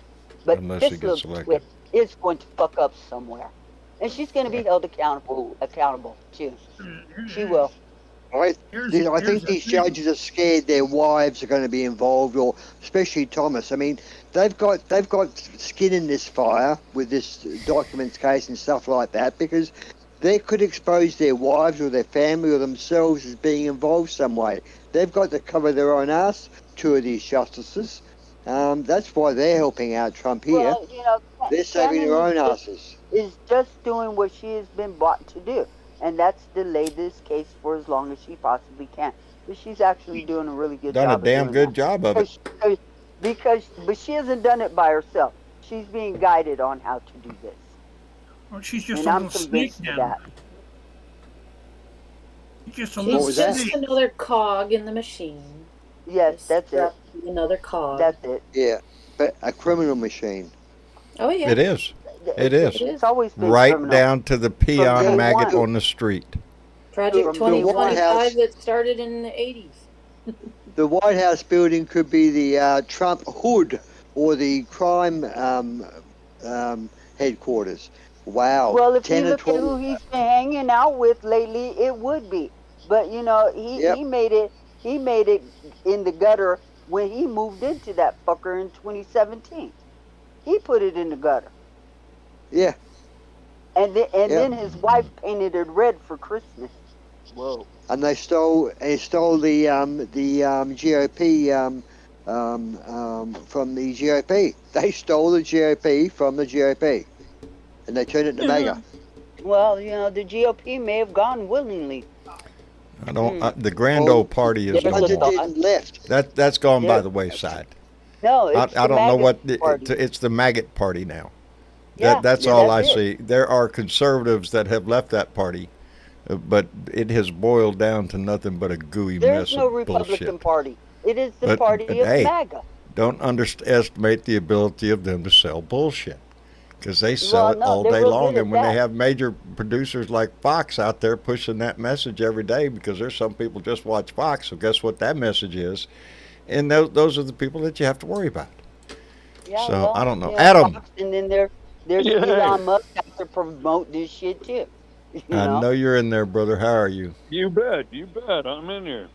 But Unless this she gets little selected. twit is going to fuck up somewhere. And she's going to be held accountable too. She will. I Here's think the these thing. judges are scared their wives are going to be involved, or especially Thomas. I mean, they've got skin in this fire with this documents case and stuff like that, because they could expose their wives or their family or themselves as being involved some way. They've got to cover their own ass. Two of these justices. That's why they're helping out Trump here. Well, you know, They're saving their own asses. is just doing what she has been brought to do, and that's delay this case for as long as she possibly can. But she's actually doing a really good Done job. a damn of good doing job of it. but she hasn't done it by herself. She's being guided on how to do this, Well, she's just and a I'm little snake convinced of now. that. She's just a What little was She's that? just snake. another cog in the machine. Yes, that's it. Another cog. That's it. Yeah, but a criminal machine. Oh yeah. It is. It is. It's always been Right criminal. down to the day peon maggot one. on the street. Project From the 2025 White House. that started in the 80s. The White House building could be the Trump hood or the crime headquarters. Wow. Well, if 10 you or look at 12 who he's been hanging out with lately, it would be. But you know, Yep. he made it in the gutter when he moved into that fucker in 2017. He put it in the gutter, Yeah. and then Yep. his wife painted it red for Christmas. Whoa. And they stole the GOP from the GOP. They stole the GOP from the GOP, and they turned it to MAGA. Well, you know, the GOP may have gone willingly. I don't. The grand Well, old party is there's a Hundred thought. didn't left. that's gone by Yeah. the wayside. No, I it's don't the know MAGA what party. it's the maggot party now. Yeah, That's yeah, all I that's it. see. There are conservatives that have left that party, but it has boiled down to nothing but a gooey There's mess no of Republican bullshit. Party. It is the But- party but of hey, MAGA. Don't underestimate the ability of them to sell bullshit, because they sell Well, it no, all they're day real long. good at And when they that. have major producers like Fox out there pushing that message every day, because there's some people just watch Fox, so guess what that message is? And those are the people that you have to worry about. Yeah, So, well, I don't know. you Adam. Fox, and then there's Yeah. Elon Musk out to promote this shit too. You I know you're in there, brother. How are you? You bet, you bet. I'm in here.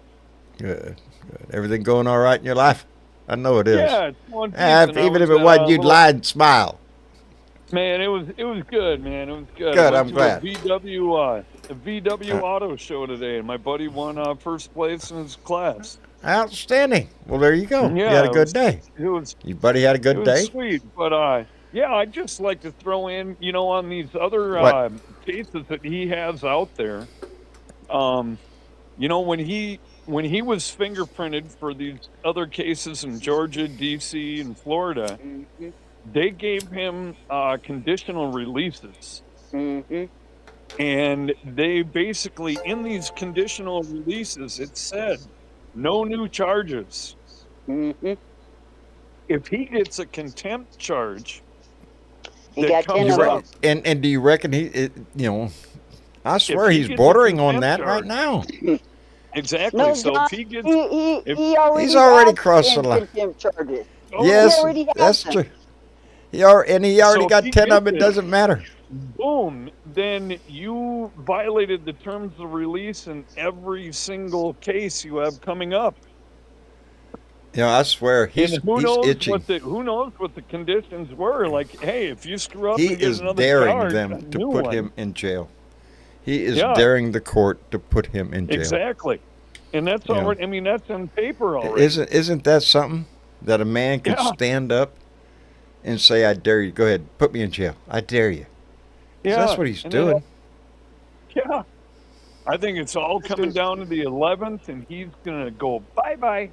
Good. Good. Everything going all right in your life? I know it is. Yeah, it's going decent. I Even if was it at wasn't, a you'd little- lie and smile. Man, it was good, man. It was good. Good, I I'm went to glad. A VW auto show today, and my buddy won first place in his class. Outstanding. Well, there you go. You Yeah, had a it good was- day. It was Your buddy had a it good was day. sweet, but yeah, I'd just like to throw in, on these other What? cases that he has out there. When he was fingerprinted for these other cases in Georgia, D.C., and Florida, they gave him conditional releases. Mm-hmm. And they basically, in these conditional releases, it said no new charges. Mm-hmm. If he gets a contempt charge, He that got comes 10 You of re- them. and do you reckon I swear he he's gets a bordering on contempt that right charge. now. exactly. No, So John, if he gets, he already He's already has crossed the 10 line. contempt charges. oh, Yes, already has that's them. true. He already So if got he 10 of them. gets It it- doesn't matter. boom, then you violated the terms of release in every single case you have coming up. I swear he's And who knows itching. who knows what the conditions were? Like, hey, if you screw up He and get is another daring charge, a them to new put one. him in jail. He is Yeah. daring the court to put him in jail. Exactly, and that's Yeah. already. I mean, that's on paper already. Isn't that something that a man could Yeah. stand up and say, "I dare you. Go ahead, put me in jail. I dare you." 'Cause that's what he's and then- doing. Yeah, I think it's all coming down to the 11th, and he's gonna go bye.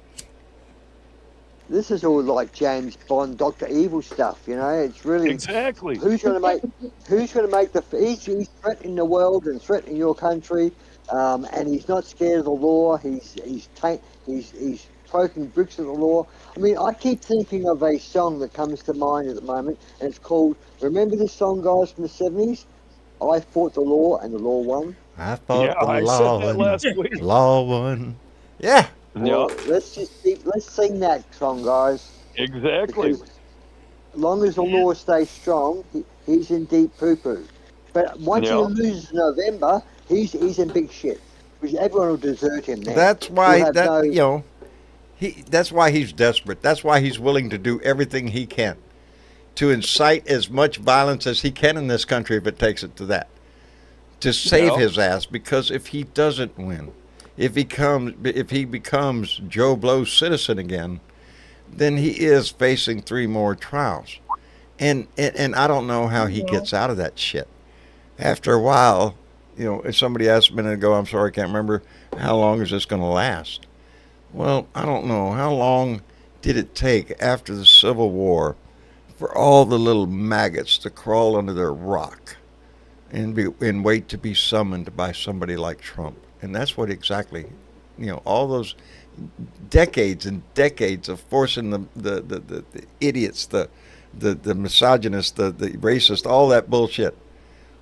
This is all like James Bond, Doctor Evil stuff. It's really Exactly. who's going to make he's threatening the world and threatening your country, and he's not scared of the law. He's poking bricks at the law. I mean, I keep thinking of a song that comes to mind at the moment, and it's called, remember this song, guys, from the 70s? I fought the law and the law won. I thought Yeah, the I law said that won. last week. Law won. Yeah. Well, let's sing that song, guys. Exactly. Because as long as the law stays strong, he's in deep poo-poo. But once he Yeah. loses November, he's in big shit. Because everyone will desert him then. That's He'll why have no. that's why he's desperate. That's why he's willing to do everything he can to incite as much violence as he can in this country if it takes it to that. To save Yeah. his ass, because if he doesn't win, if he becomes Joe Blow's citizen again, then he is facing 3 more trials. And I don't know how he gets out of that shit. After a while, if somebody asked a minute ago, I'm sorry, I can't remember, how long is this going to last? Well, I don't know. How long did it take after the Civil War for all the little maggots to crawl under their rock and wait to be summoned by somebody like Trump? And that's what exactly, all those decades and decades of forcing the idiots, the misogynists, the racist, all that bullshit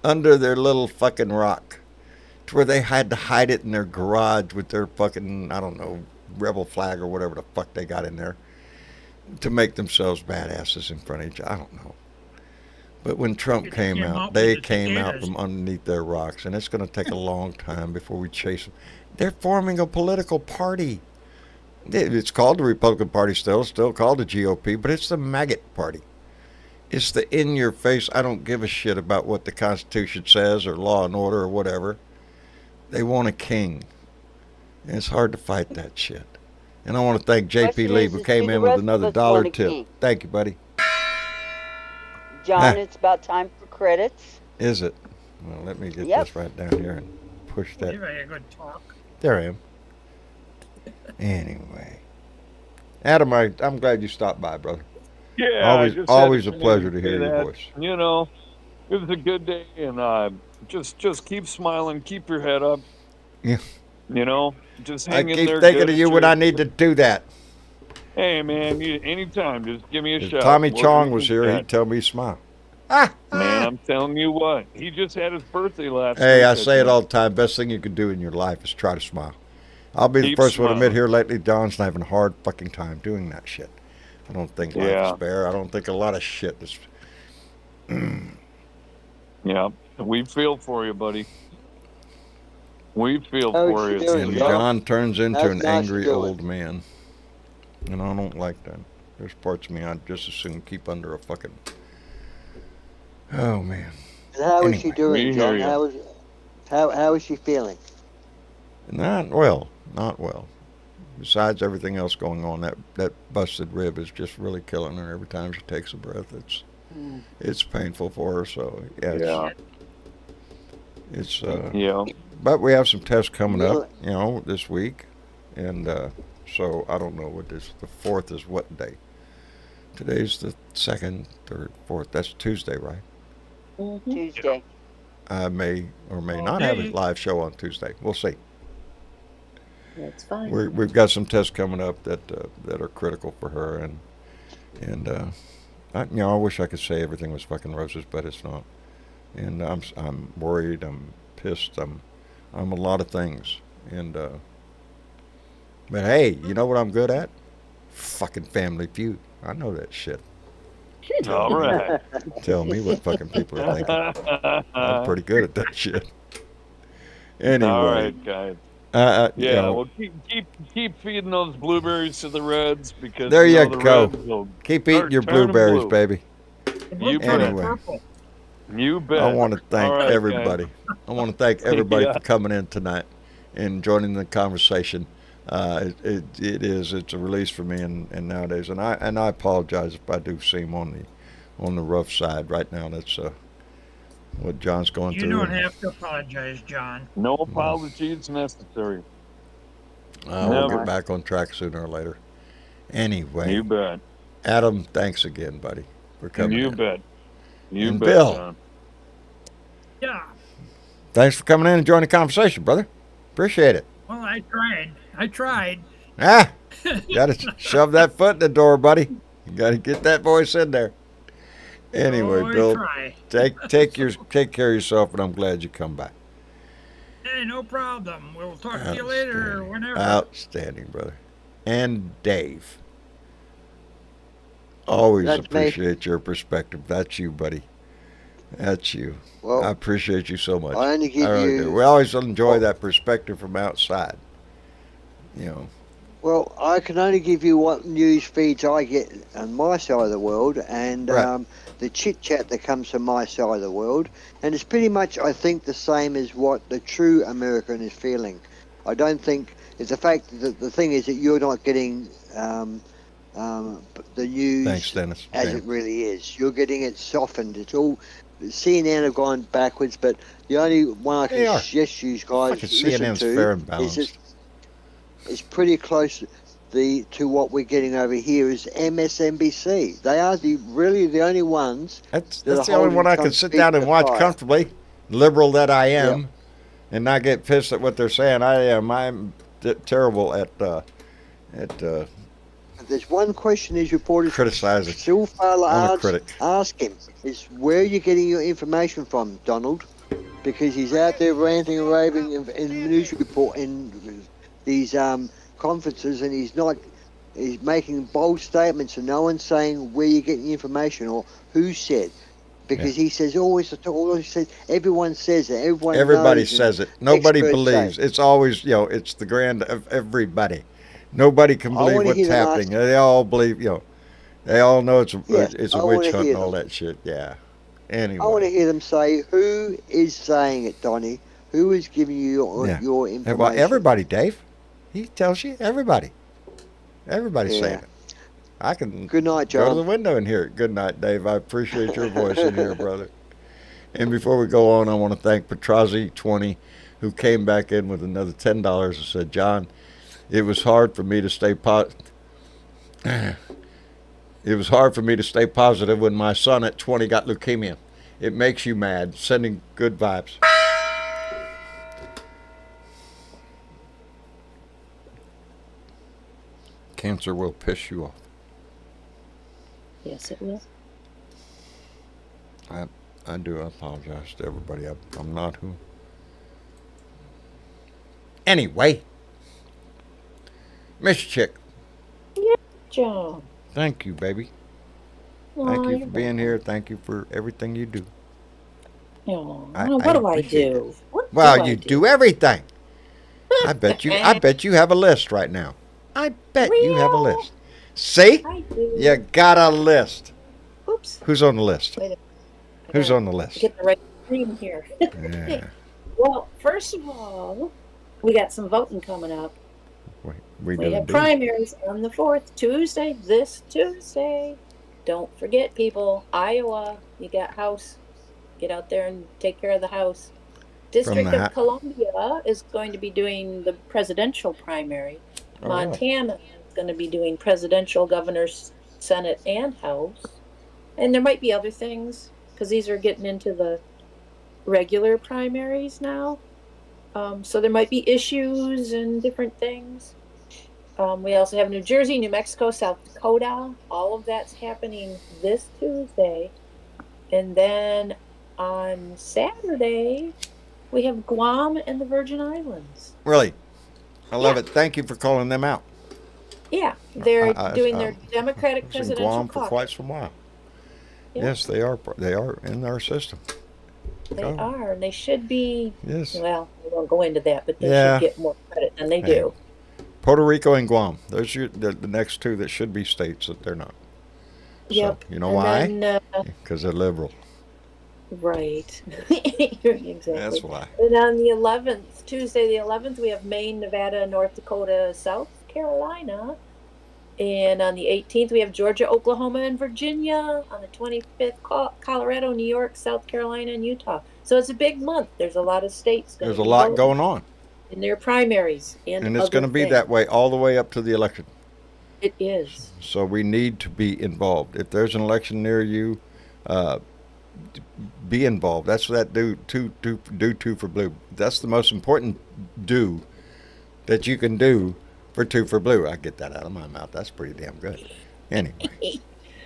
under their little fucking rock, to where they had to hide it in their garage with their fucking, I don't know, rebel flag or whatever the fuck they got in there to make themselves badasses in front of each other. I don't know. But when Trump came out, they came out from underneath their rocks, and it's going to take a long time before we chase them. They're forming a political party. It's called the Republican Party still called the GOP, but it's the maggot party. It's the in-your-face, I don't give a shit about what the Constitution says or law and order or whatever. They want a king. And it's hard to fight that shit. And I want to thank J.P. Lee, who came in with another $1 tip. Thank you, buddy. John, it's about time for credits. Is it? Well, let me get this right down here and push that. You're a good talk. There I am. Anyway. Adam, I'm glad you stopped by, brother. Yeah. Always a pleasure to hear your voice. It was a good day, and just keep smiling, keep your head up. Yeah. Just I hang in keep there. thinking of you when I need to do that. Hey, man, anytime, just give me a If shout. Tommy Chong was here, he'd tell me smile. Man, I'm telling you what, he just had his birthday last week. Hey, I say it all the time. Best thing you can do in your life is try to smile. I'll be the first one to admit here lately, Don's having a hard fucking time doing that shit. I don't think life is fair. I don't think a lot of shit is. Yeah, we feel for you, buddy. We feel for you. And John turns into an angry old man. And I don't like that. There's parts of me I'd just as soon keep under a fucking. Oh, man. And how is she doing, John? How is she feeling? Not well. Besides everything else going on, that busted rib is just really killing her every time she takes a breath. It's painful for her. So it's But we have some tests coming up, this week, and so I don't know what this. The 4th is what day? Today's the 2nd, 3rd, 4th. That's Tuesday, right? Mm-hmm. Tuesday. I may or may not have a live show on Tuesday. We'll see. That's fine. We've got some tests coming up that are critical for her, and I wish I could say everything was fucking roses, but it's not. And I'm worried. I'm pissed. I'm a lot of things. And but hey, you know what I'm good at? Fucking Family Feud. I know that shit. All right. Tell me what fucking people are thinking. I'm pretty good at that shit. Anyway. All right, guys. Well, keep feeding those blueberries to the Reds, because there you the go. Keep eating your blueberries, baby. You anyway, you bet. I want to thank everybody. Guys. I want to thank everybody for coming in tonight and joining the conversation. It's a release for me, and nowadays, and I apologize if I do seem on the rough side right now. That's what John's going through. You don't have to apologize, John. No apologies necessary. We'll get back on track sooner or later. Anyway, you bet. Adam, thanks again, buddy, for coming. You bet. You and bet, Bill. John. Yeah. Thanks for coming in and joining the conversation, brother. Appreciate it. Well, I tried. Got to shove that foot in the door, buddy. You got to get that voice in there. Anyway, Bill, take care of yourself, and I'm glad you come back. Hey, no problem. We'll talk to you later or whenever. Outstanding, brother. And Dave. Always That's me. appreciate your perspective. That's you, buddy. That's you. I Well, appreciate you so much. I only I give really do. you. We always enjoy Well, that perspective from outside. You know. well, I can only give you what news feeds I get on my side of the world, and Right. the chit chat that comes from my side of the world, and it's pretty much, I think, the same as what the true American is feeling. I don't think it's the fact that the thing is that you're not getting the Thanks, news Dennis. as Okay. it really is. You're getting it softened. It's all CNN have gone backwards, but the only one I can They are. suggest you guys Fucking listen CNN's to fair and is balanced. it's pretty close to what we're getting over here is MSNBC. They are really the only ones That's that are the only holding one I can Trump's sit feet down to and the watch fire. comfortably, liberal that I Yep. am, and not get pissed at what they're saying. I am. I'm terrible at There's one question these reporters criticizing. still fail to I'm a critic. ask him is where are you getting your information from, Donald? Because he's out there ranting and raving in news report in these conferences, and he's making bold statements, and no one's saying where you're getting the information or who said. Because he says always says everyone says it, Everybody knows, and says it. Nobody experts say. believes. It's always, it's the grand of everybody. Nobody can I believe want to what's hear them happening. ask. They all believe, they all know it's Yeah, a I want witch to hunt hear and all them. that shit. Yeah. I want to Anyway. hear them say who is saying it, Donnie. Who is giving you Yeah. your Well, information? everybody, Dave. He tells you everybody. Everybody's Yeah. saying it. I can Good night, go to John. the window and hear it. Good night, Dave. I appreciate your voice in here, brother. And before we go on, I want to thank Petrazi20, who came back in with another $10 and said, John, it was hard for me to stay It was hard for me to stay positive when my son at 20 got leukemia. It makes you mad. Sending good vibes. Cancer will piss you off. Yes, it will. I do apologize to everybody. I'm not who. Anyway, Miss Chick, John. thank you, baby. Aw, Thank you you're for being welcome. here. Thank you for everything you do. Aw, I what do I appreciate do? it. What Well, do I you do? do everything. I bet you have a list right now. I bet you have a Real? list. See? I do. You got a list. Oops. Who's on the list? Wait a minute. I Who's gotta on the list? get the right screen here. Yeah. Well, first of all, we got some voting coming up. We We do have indeed. primaries on the 4th, Tuesday, this Tuesday. Don't forget, people, Iowa, you got House. Get out there and take care of the House. District the of Columbia is going to be doing the presidential primary. Oh, really? Montana is going to be doing presidential, governor, Senate, and House. And there might be other things because these are getting into the regular primaries now. So there might be issues and different things. We also have New Jersey, New Mexico, South Dakota. All of that's happening this Tuesday. And then on Saturday, we have Guam and the Virgin Islands. Really? I love Yeah. it. Thank you for calling them out. Yeah, they're I- doing their Democratic I was in presidential Guam for caucus. quite some while. Yeah. Yes, they are. They are in our system. They Oh. are, and they should be. Yes. Well, we won't go into that, but they Yeah. should get more credit than they Hey. do. Puerto Rico and Guam. Those are the next two that should be states that they're not. Yep. So, you know And why? then, Because they're liberal. right. Exactly. That's why. And on the 11th, Tuesday the 11th, we have Maine, Nevada, North Dakota, South Carolina. And on the 18th, we have Georgia, Oklahoma, and Virginia. On the 25th, Colorado, New York, South Carolina, and Utah. So it's a big month. There's a lot of states. There's a lot going on. in their primaries. And it's going to be that way all the way up to the election. It is. So we need to be involved. If there's an election near you, be involved. That's what that do two for blue. That's the most important do that you can do for 2 for Blue. I get that out of my mouth. That's pretty damn good. Anyway,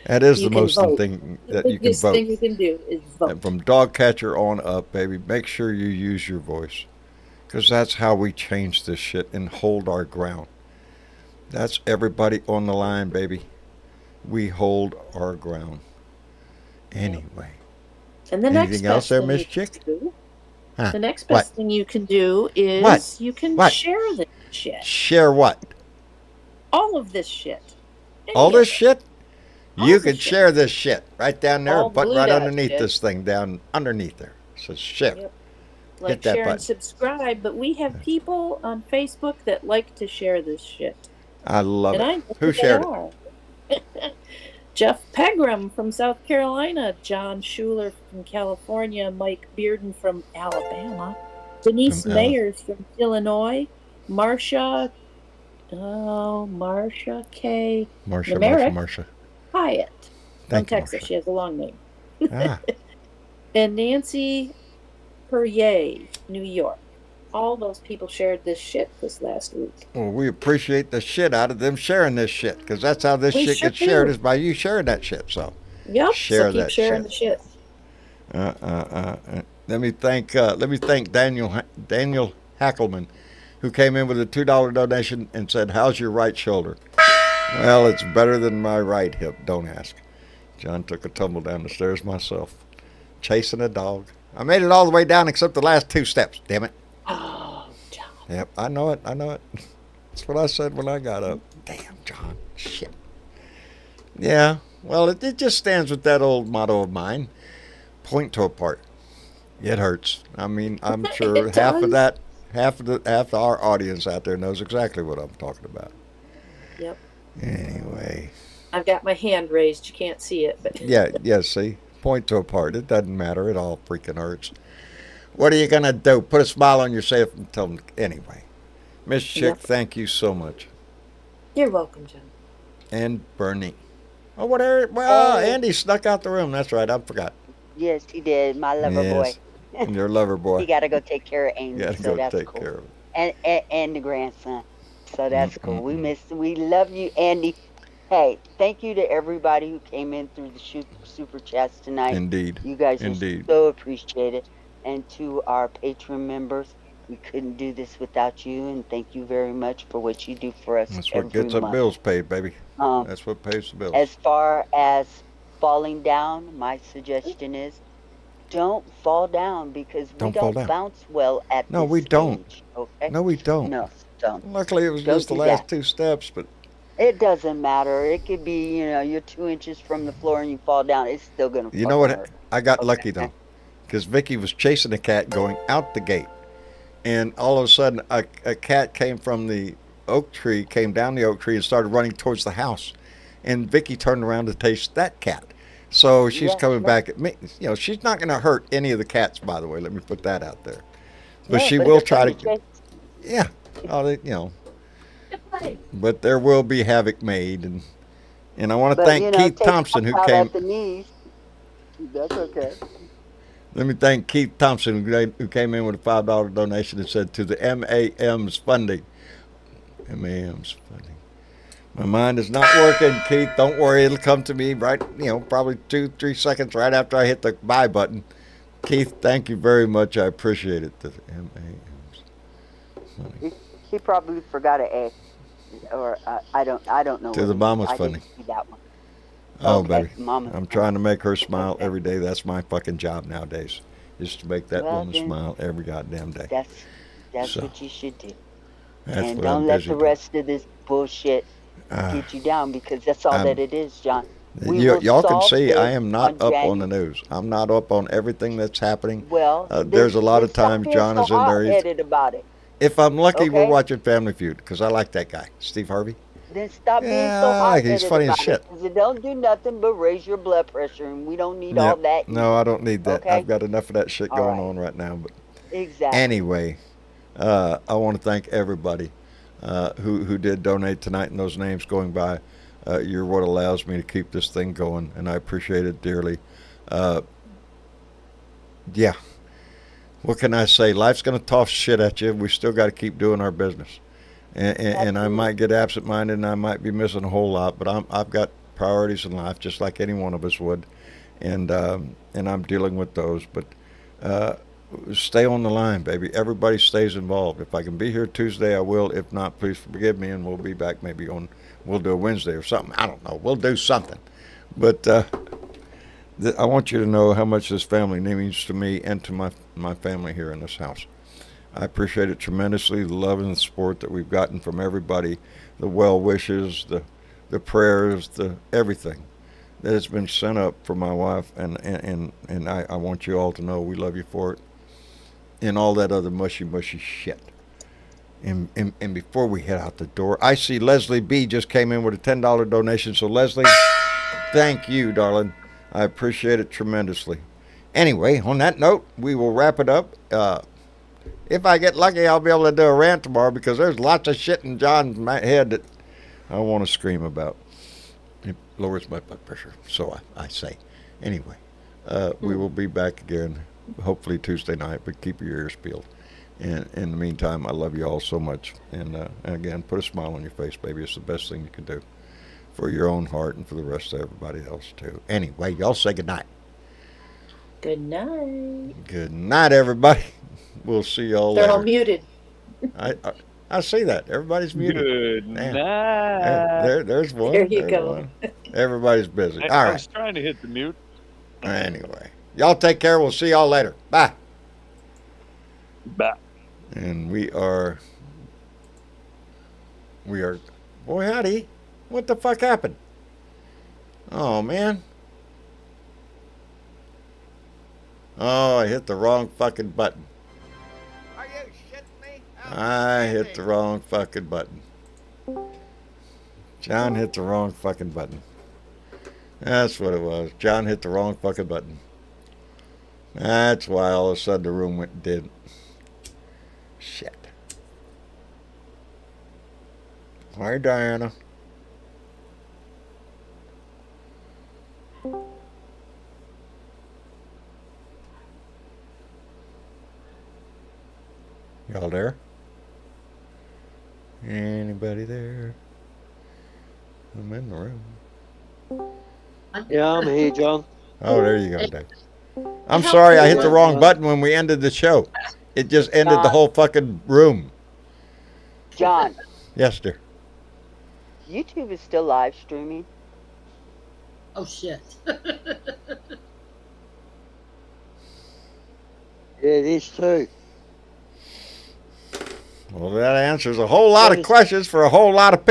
that is You the can most vote. thing that The you can biggest vote. thing you can do is vote. And from dog catcher on up, baby, make sure you use your voice. Because that's how we change this shit and hold our ground. That's everybody on the line, baby. we hold our ground. Anyway. And the next Anything else best there, thing Miss you can Chick? do, Huh? the next What? best thing you can do What? is you can What? share this shit. Share what? All of this shit. All Any this of it. shit? All You the can shit. share this shit right down there, All button Blue right Dot underneath shit. this thing, down underneath there. It says share. Yep. Like, that share, and button. subscribe. But we have people on Facebook that like to share this shit. I love And it. I know Who who shared they are. Jeff Pegram from South Carolina, John Schuler from California, Mike Bearden from Alabama, Denise From Ala- Mayers from Illinois, Marcia K. Nemerick Marsha. Hyatt from Thank you, Texas. Marsha. She has a long name. Ah, And Nancy Perrier, New York. All those people shared this shit this last week. well, we appreciate the shit out of them sharing this shit, because that's how this We shit sure gets shared, do. is by you sharing that shit. So Yep. share So keep that sharing shit. the shit. Let me thank Daniel Hackelman, who came in with a $2 donation and said, "How's your right shoulder?" Well, it's better than my right hip. Don't ask. John took a tumble down the stairs myself, chasing a dog. I made it all the way down except the last 2 steps. Damn it. Oh, John. Yep, I know it. That's what I said when I got up. Damn, John. Shit. Yeah, well, it just stands with that old motto of mine: point to a part. It hurts. I mean, I'm sure It half of does. half our audience out there knows exactly what I'm talking about. Yep. Anyway, I've got my hand raised. You can't see it, but yeah. See, point to a part. It doesn't matter. It all freaking hurts. What are you gonna do? Put a smile on your face and tell them anyway. Miss Chick, Yep. thank you so much. You're welcome, John. And Bernie. Oh, whatever. Well, Hey. Andy snuck out the room. That's right. I forgot. Yes, he did. My lover Yes. boy. Your lover boy. He got to go take care of Amy, You gotta so go that's take cool. care of it. And the grandson, so that's cool. We love you, Andy. Hey, thank you to everybody who came in through the super chats tonight. Indeed. You guys Indeed. are so appreciated. And to our Patreon members, we couldn't do this without you. And thank you very much for what you do for us That's every what gets our month. bills paid, baby. Um, That's what pays the bills. As far as falling down, my suggestion is don't fall down because we Don't fall down. bounce well at No, this we don't. stage, okay? No, we don't. No, don't. Luckily, it was Don't just the do last that. 2 steps, but It doesn't matter. It could be, you're 2 inches from the floor and you fall down. It's still going to you know what? hurt. I got Okay. lucky, though, because Vicky was chasing a cat going out the gate. And all of a sudden, a cat came from the oak tree, came down the oak tree, and started running towards the house. And Vicky turned around to chase that cat. So she's Yeah, coming yeah. back at me. She's not going to hurt any of the cats, by the way. Let me put that out there. But Yeah, she but will it's try fun to. chase. Yeah. But there will be havoc made. And I want to But, thank Keith take Thompson, who out came. at the knees. That's okay. Let me thank Keith Thompson, who came in with a $5 donation and said, to the MAM's funding. MAM's funding. My mind is not working, Keith. Don't worry. It'll come to me right, probably 2-3 seconds right after I hit the buy button. Keith, thank you very much. I appreciate it. The MAM's funding. He probably forgot an A. Or I don't know. To the what mama's I didn't funding. see that one. Oh, Okay, baby. Mama's I'm trying to make her smile Okay. every day. That's my fucking job nowadays, is to make that Well, woman then, smile every goddamn day. That's So, what you should do. That's And what I'm don't let busy the doing. rest of this bullshit get you down, because that's all I'm- that it is, John. We will Y'all can solve see I this am not on up on the news. I'm not up on everything that's happening. Well, There's a lot of stop times being John so is in there. hot-headed about it. If I'm lucky, we're Okay. watching Family Feud, because I like that guy, Steve Harvey. Then stop being Yeah, so I like it. He's hot-headed funny as about shit. it, because it don't do nothing but raise your blood pressure, and we don't need all Yep. that. No, I don't need that. Okay? I've got enough of that shit All going right. on right now. But Exactly. anyway, I want to thank everybody who did donate tonight, and those names going by. You're what allows me to keep this thing going, and I appreciate it dearly. Yeah. What can I say? Life's going to toss shit at you. We still got to keep doing our business. And I might get absent-minded, and I might be missing a whole lot, but I've got priorities in life, just like any one of us would, and I'm dealing with those. But stay on the line, baby. Everybody stays involved. If I can be here Tuesday, I will. If not, please forgive me, and we'll be back maybe we'll do a Wednesday or something. I don't know. We'll do something. But I want you to know how much this family means to me and to my family here in this house. I appreciate it tremendously, the love and the support that we've gotten from everybody, the well wishes, the prayers, the everything that has been sent up for my wife, and I want you all to know we love you for it, and all that other mushy shit. And before we head out the door, I see Leslie B just came in with a $10 donation. So Leslie, thank you, darling. I appreciate it tremendously. Anyway, on that note, we will wrap it up. If I get lucky, I'll be able to do a rant tomorrow because there's lots of shit in John's head that I want to scream about. It lowers my blood pressure, so I say. Anyway, we will be back again, hopefully Tuesday night, but keep your ears peeled. And in the meantime, I love you all so much. And again, put a smile on your face, baby. It's the best thing you can do for your own heart and for the rest of everybody else, too. Anyway, y'all say goodnight. Good night. Good night, everybody. We'll see y'all They're later. all muted. I see that. Everybody's muted. Good Damn. night. There's one. There you There's go. one. Everybody's busy. All I right. was trying to hit the mute. Anyway, y'all take care. We'll see y'all later. Bye. Bye. And we are, boy, howdy. What the fuck happened? Oh, man. Oh, I hit the wrong fucking button. Are you shitting me? I hit the wrong fucking button. John hit the wrong fucking button. That's what it was. John hit the wrong fucking button. That's why all of a sudden the room went dead. Shit. Hi, Diana. Y'all there? Anybody there? I'm in the room. Yeah, I'm here, John. Oh, there you go, Dave. I'm sorry, I hit the wrong button when we ended the show. It just ended the whole fucking room. John, Yes, dear. YouTube is still live streaming. Oh shit. Yeah, it is too. Well, that answers a whole lot of questions for a whole lot of people.